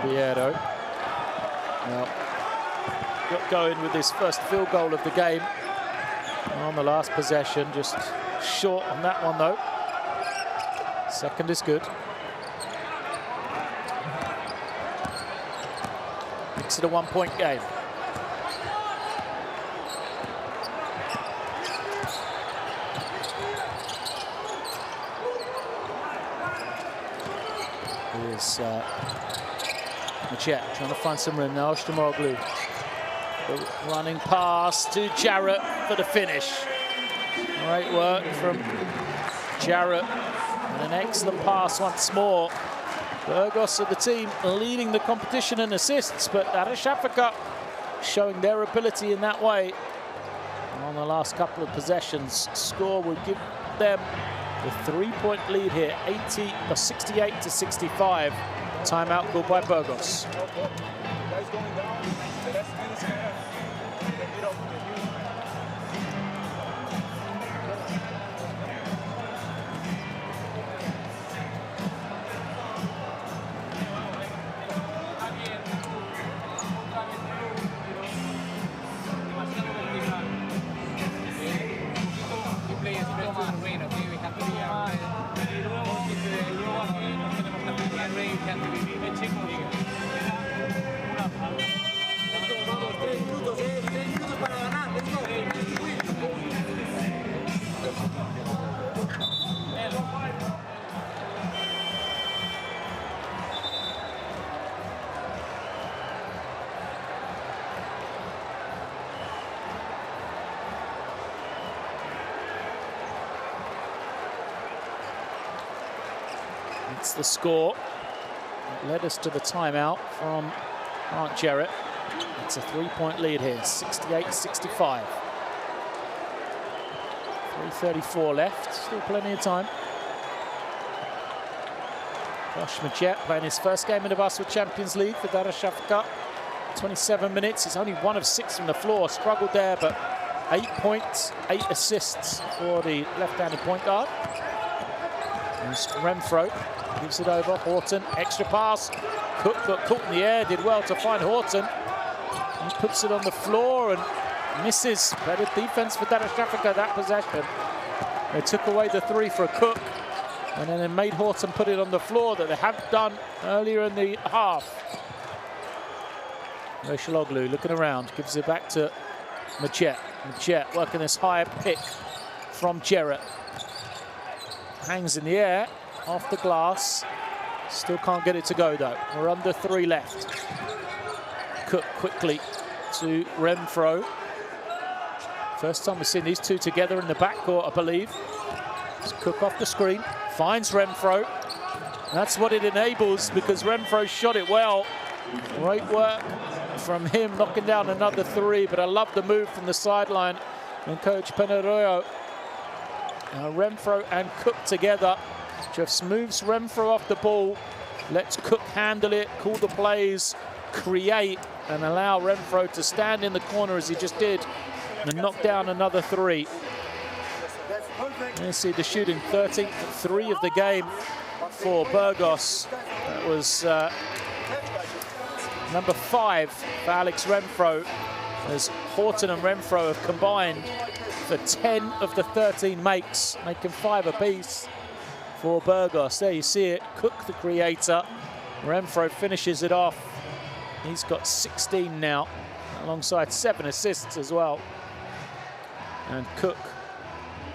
Riviero now got going with his first field goal of the game on the last possession, just short on that one though. Second is good. Makes it a 1-point game. Here's Majet trying to find some room now. Oshimoroglu running pass to Jarrett for the finish. Great work from Jarrett and an excellent pass once more. Burgos are the team leading the competition in assists, but Darussafaka showing their ability in that way. And on the last couple of possessions, score will give them the 3-point lead here, 68 to 65. Timeout called by Burgos. It's the score. It led us to the timeout from Grant Jarrett. It's a 3-point lead here, 68-65. 3:34 left, still plenty of time. Josh Majet playing his first game in the Basketball Champions League for Darussafaka. 27 minutes, he's only 1 of 6 from the floor, struggled there, but 8 points, 8 assists for the left-handed point guard. There's Renfro, gives it over, Horton, extra pass. Cook got caught in the air, did well to find Horton. He puts it on the floor and misses. Better defense for Darussafaka that possession. They took away the 3 for Cook, and then they made Horton put it on the floor that they have done earlier in the half. Rocheloglu looking around, gives it back to Majet. Majet working this high pick from Jarrett. Hangs in the air, off the glass. Still can't get it to go though. We're under 3 left. Cook quickly to Renfro. First time we've seen these two together in the backcourt, I believe. It's Cook off the screen, finds Renfro. That's what it enables because Renfro shot it well. Great work from him, knocking down another 3, but I love the move from the sideline. And Coach Penaroyo. Renfro and Cook together. Just moves Renfro off the ball, lets Cook handle it, call the plays, create, and allow Renfro to stand in the corner as he just did and knock down another 3. You see the shooting, 13-3 of the game for Burgos. That was number 5 for Alex Renfro, as Horton and Renfro have combined for 10 of the 13 makes, making 5 apiece for Burgos. There you see it, Cook the creator. Renfro finishes it off. He's got 16 now, alongside 7 assists as well. And Cook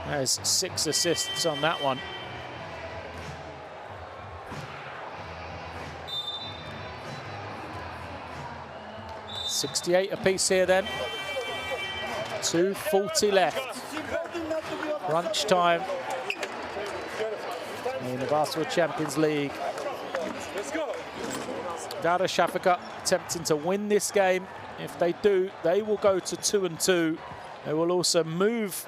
has 6 assists on that one. $68 apiece here then. 2:40 left. Crunch time in the Basketball Champions League. Darussafaka attempting to win this game. If they do, they will go to 2-2. They will also move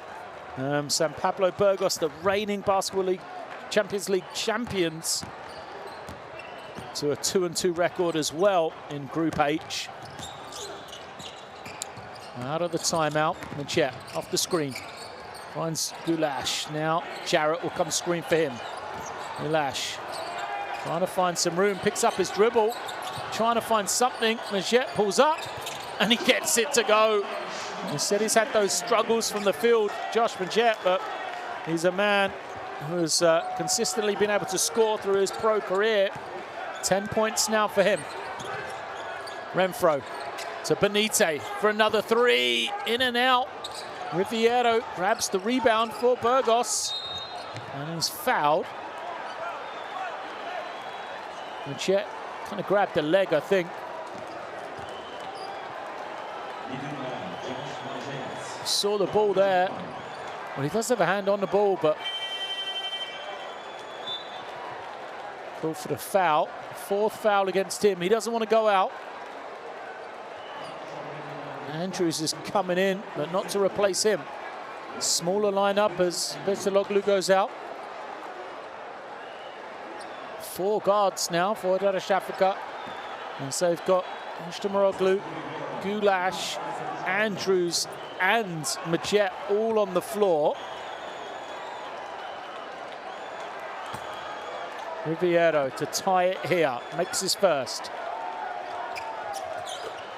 San Pablo Burgos, the reigning Basketball Champions League champions, to a 2-2 record as well in Group H. Out of the timeout, Majet off the screen. Finds Goulash. Now Jarrett will come screen for him. Goulash trying to find some room, picks up his dribble, trying to find something. Majet pulls up and he gets it to go. He said he's had those struggles from the field, Josh Majet, but he's a man who's consistently been able to score through his pro career. 10 points now for him. Renfro to Benite for another 3, in and out. Riviero grabs the rebound for Burgos, and he's fouled. Majet kind of grabbed the leg, I think. Saw the ball there. Well, he does have a hand on the ball, but called for the foul. 4th foul against him. He doesn't want to go out. Andrews is coming in, but not to replace him. Smaller lineup as Rocheloglu goes out. 4 guards now for Darussafaka. And so they've got Rocheloglu, Goulash, Andrews, and Majet all on the floor. Riviero to tie it here. Makes his first.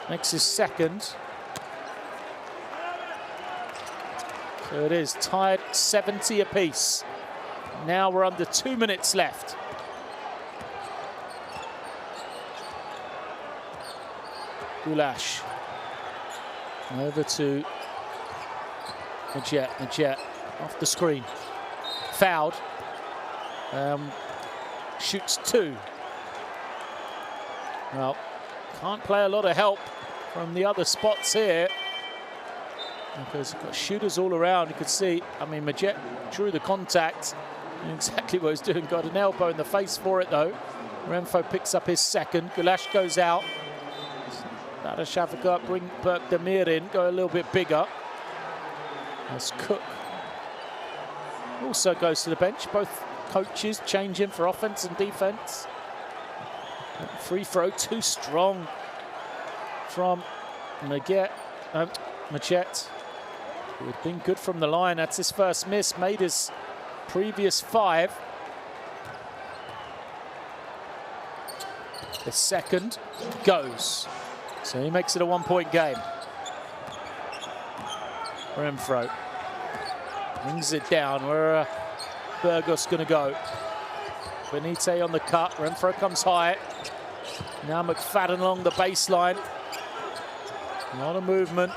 Makes his second. So it is tied 70 apiece. Now we're under 2 minutes left. Goulash. Over to Majet. Majet off the screen. Fouled. Shoots 2. Well, can't play a lot of help from the other spots here, because you've got shooters all around. You could see, I mean, Majet drew the contact, Exactly what he's doing. Got an elbow in the face for it, though. Renfro picks up his second. Gulash goes out. Darussafaka bring Demir in. Go a little bit bigger. As Cook also goes to the bench. Both coaches changing for offense and defense. Free throw too strong from Machette. Who had been good from the line. That's his first miss. Made his previous 5. The second goes. So he makes it a 1-point game. Renfro brings it down. Where Burgos going to go? Benite on the cut. Renfro comes high. Now McFadden along the baseline. A lot of movement.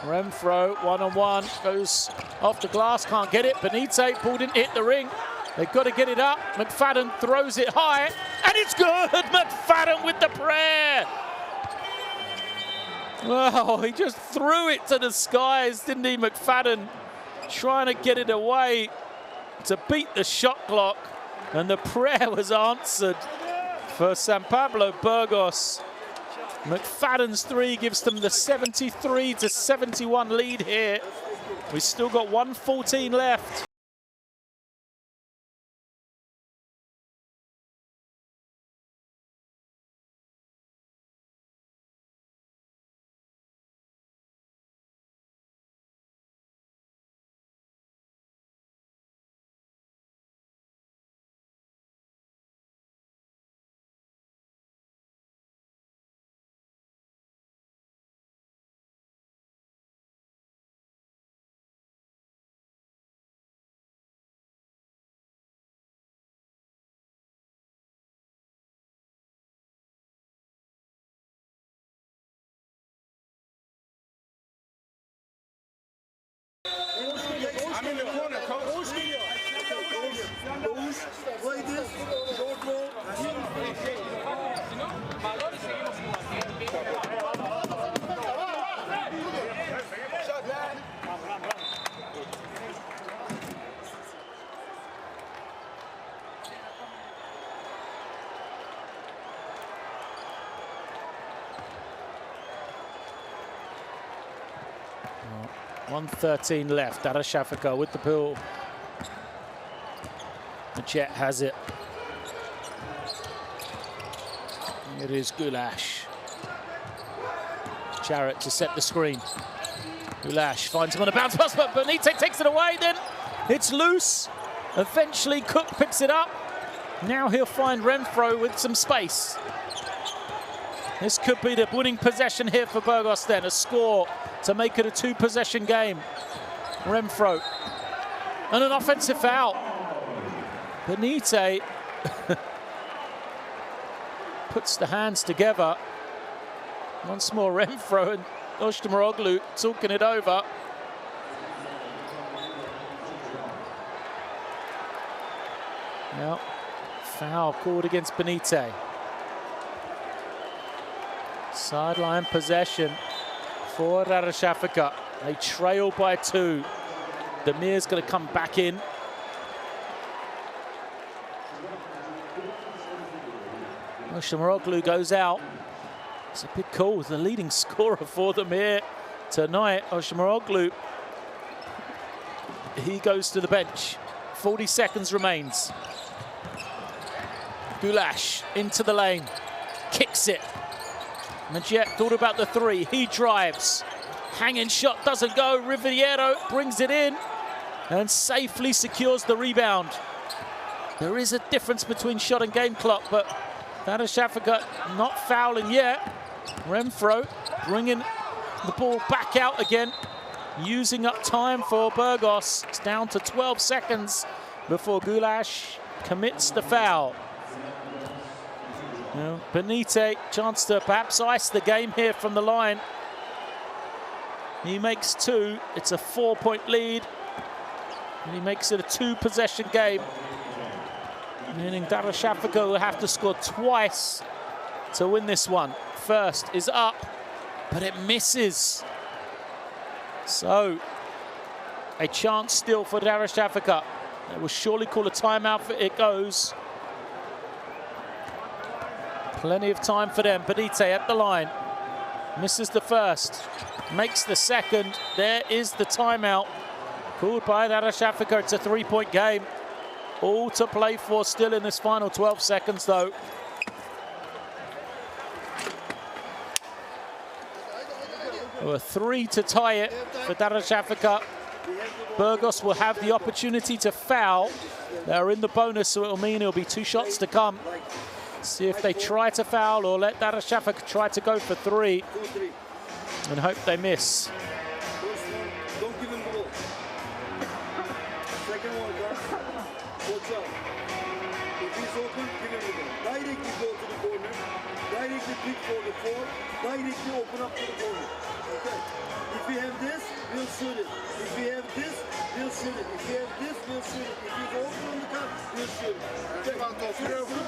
Renfro one-on-one goes off the glass. Can't get it. Benite ball didn't hit the ring. They've got to get it up. McFadden throws it high. And it's good. McFadden with the prayer. Well, he just threw it to the skies, didn't he, McFadden? Trying to get it away to beat the shot clock. And the prayer was answered for San Pablo Burgos. McFadden's 3 gives them the 73-71 lead here. We've still got 1:14 left. I'm in the corner, coach. Play this. 1:13 left. Darussafaka with the ball. Machette has it. It is Gulash. Jarrett to set the screen. Gulash finds him on a bounce pass, but Benite takes it away. Then it's loose. Eventually Cook picks it up. Now he'll find Renfro with some space. This could be the winning possession here for Burgos then. A score to make it a 2-possession game. Renfro. And an offensive foul. Benite puts the hands together. Once more Renfro and Oshtamoroglu talking it over. Now, foul called against Benite. Sideline possession for Darussafaka. They trail by 2. Demir's going to come back in. Oshtamoroglu goes out. It's a big call. The leading scorer for them here tonight, Oshtamoroglu. He goes to the bench. 40 seconds remains. Gulash into the lane. Kicks it. Machette thought about the 3. He drives. Hanging shot doesn't go. Riviero brings it in and safely secures the rebound. There is a difference between shot and game clock, but Darussafaka not fouling yet. Renfro bringing the ball back out again, using up time for Burgos. It's down to 12 seconds before Gulash commits the foul. Now, Benite, chance to perhaps ice the game here from the line. He makes 2. It's a 4-point lead. And he makes it a 2-possession game. Meaning Darussafaka will have to score twice to win this one. First is up, but it misses. So, a chance still for Darussafaka. They will surely call a timeout for it goes. Plenty of time for them. Benite at the line. Misses the first. Makes the second. There is the timeout. Called by Darussafaka. It's a three-point game. All to play for still in this final 12 seconds, though. A 3 to tie it for Darussafaka. Burgos will have the opportunity to foul. They're in the bonus, so it'll mean it'll be 2 shots to come. See if they try to foul or let Darussafaka try to go for 3 and hope they miss. Don't give him the ball. Second one, watch out. If he's open, give him the ball. Directly go to the corner. Directly pick for the 4. Directly open up to the corner. Okay. If we have this, we'll shoot it. If we have this, we'll shoot it. If we have this, we'll shoot it. If he's open on the top, we'll shoot it. Okay.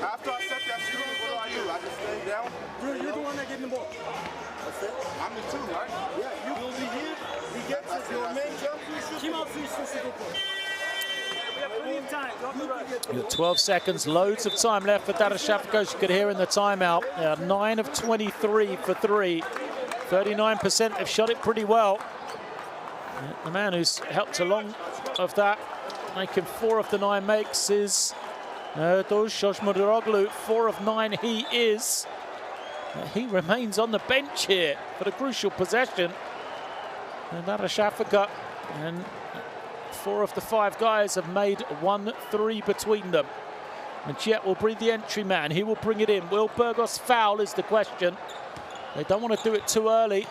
After I set that shooting, what do I do? I just stay down? Bro, you're the one that gave him the ball. That's it. I'm the 2, right? Yeah, you will be here. He gets it. Your main jump, you shoot. Kim out, you shoot the ball. We have plenty of time. Drop the rush. 12 seconds, loads of time left for Darussafaka, as you could hear in the timeout. 9 of 23 for 3. 39% have shot it pretty well. The man who's helped along of that, making 4 of the 9 makes, is Darussafaka. 4 of 9 he is. He remains on the bench here for the crucial possession. And Darussafaka and 4 of the 5 guys have made 1 3 between them. And Jet will bring the entry man. He will bring it in. Will Burgos foul is the question. They don't want to do it too early.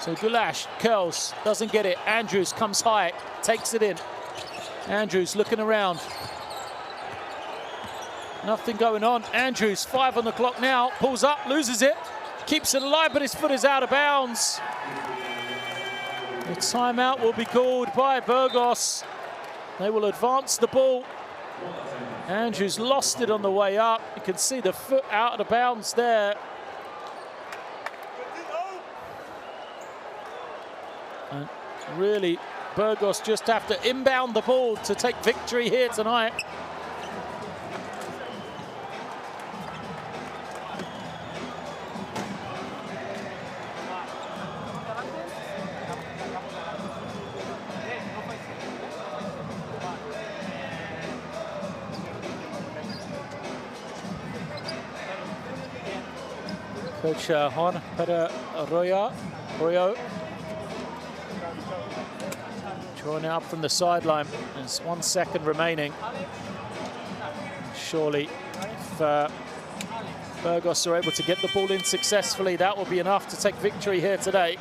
So Gulash curls, doesn't get it. Andrews comes high, takes it in. Andrews looking around. Nothing going on. Andrews, 5 on the clock now. Pulls up, loses it. Keeps it alive, but his foot is out of bounds. The timeout will be called by Burgos. They will advance the ball. Andrews lost it on the way up. You can see the foot out of bounds there. And really, Burgos just have to inbound the ball to take victory here tonight. Coach Juan Pera Arroyo drawing it up from the sideline. There's 1 second remaining. Surely, if Burgos are able to get the ball in successfully, that will be enough to take victory here today.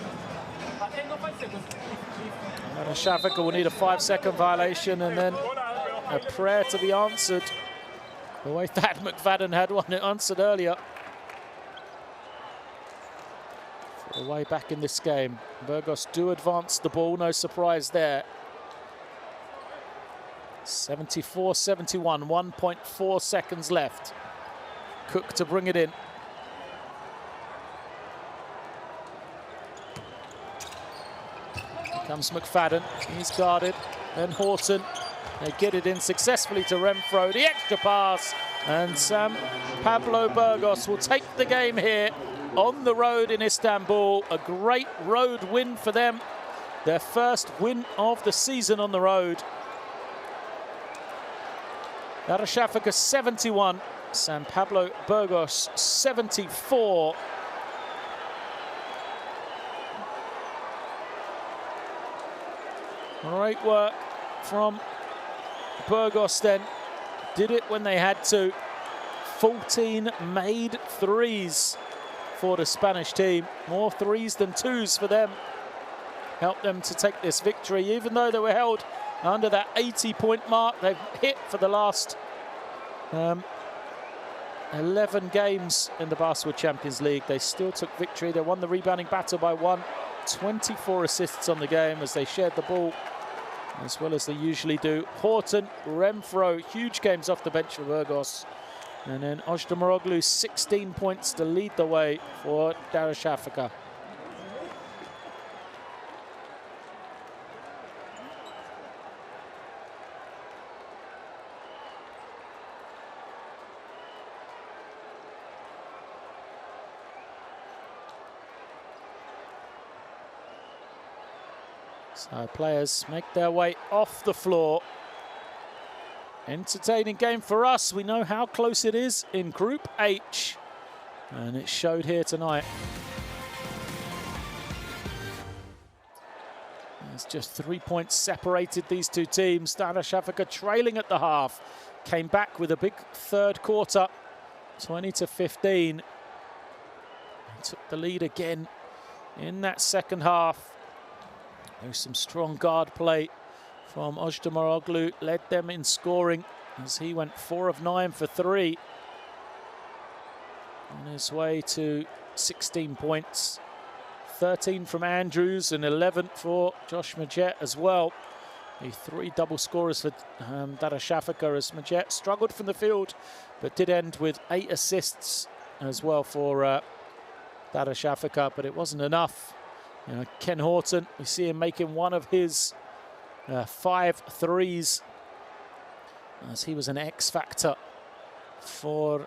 Darussafaka will need a 5-second violation and then a prayer to be answered. The way Thad McFadden had one answered earlier. Way back in this game. Burgos do advance the ball, no surprise there. 74-71, 1.4 seconds left. Cook to bring it in. Comes McFadden, he's guarded. Then Horton, they get it in successfully to Renfro. The extra pass, and Pablo Burgos will take the game here on the road in Istanbul. A great road win for them. Their first win of the season on the road. Darussafaka 71, San Pablo Burgos 74. Great work from Burgos then. Did it when they had to. 14 made threes for the Spanish team. More 3s than 2s for them. Helped them to take this victory. Even though they were held under that 80-point mark, they've hit for the last 11 games in the Basketball Champions League. They still took victory. They won the rebounding battle by 1. 24 assists on the game as they shared the ball as well as they usually do. Horton, Renfro, huge games off the bench for Burgos. And then Ojdamaroglu, 16 points to lead the way for Darussafaka. So players make their way off the floor. Entertaining game for us. We know how close it is in Group H, and it showed here tonight. It's just 3 points separated these two teams. Darussafaka trailing at the half. Came back with a big third quarter, 20-15. Took the lead again in that second half. There's some strong guard play from Ojdamaroglu. Led them in scoring as he went 4 of 9 for 3. On his way to 16 points. 13 from Andrews and 11 for Josh Majet as well. The 3 double scorers for Darussafaka as Majet struggled from the field, but did end with 8 assists as well for Darussafaka, but it wasn't enough. You know, Ken Horton, we see him making one of his 5 threes, as he was an X factor for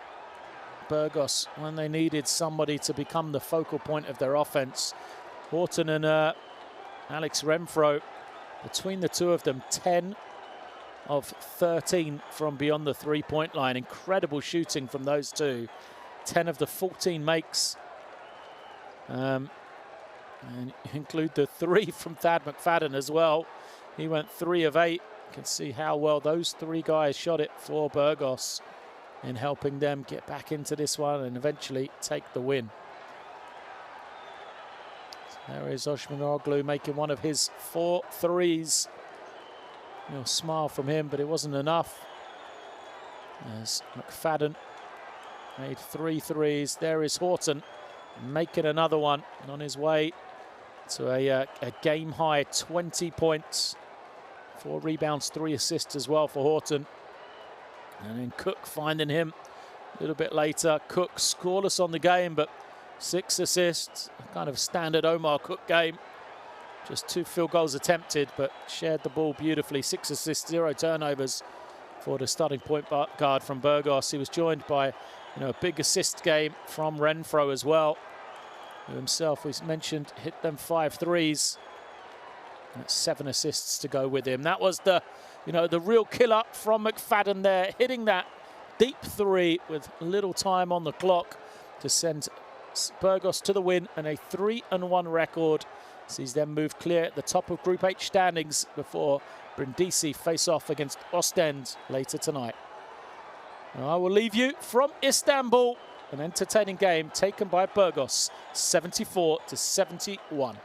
Burgos when they needed somebody to become the focal point of their offense. Horton and Alex Renfro, between the two of them, 10 of 13 from beyond the three-point line. Incredible shooting from those two. 10 of the 14 makes. And include the 3 from Thad McFadden as well. He went 3 of 8. You can see how well those 3 guys shot it for Burgos in helping them get back into this one and eventually take the win. So there is Ojdamaroglu making one of his 4 threes. You'll smile from him, but it wasn't enough. As McFadden made 3 threes. There is Horton making another one, and on his way to a game-high 20 points. 4 rebounds, 3 assists as well for Horton. And then Cook finding him a little bit later. Cook scoreless on the game, but 6 assists. A kind of standard Omar Cook game. Just 2 field goals attempted, but shared the ball beautifully. 6 assists, 0 turnovers for the starting point guard from Burgos. He was joined by, a big assist game from Renfro as well, who himself, we mentioned, hit them 5 threes. That's 7 assists to go with him. That was the real killer from McFadden there, hitting that deep 3 with little time on the clock to send Burgos to the win and a 3-1 record. Sees them move clear at the top of Group H standings before Brindisi face off against Ostend later tonight. Now I will leave you from Istanbul. An entertaining game taken by Burgos, 74-71.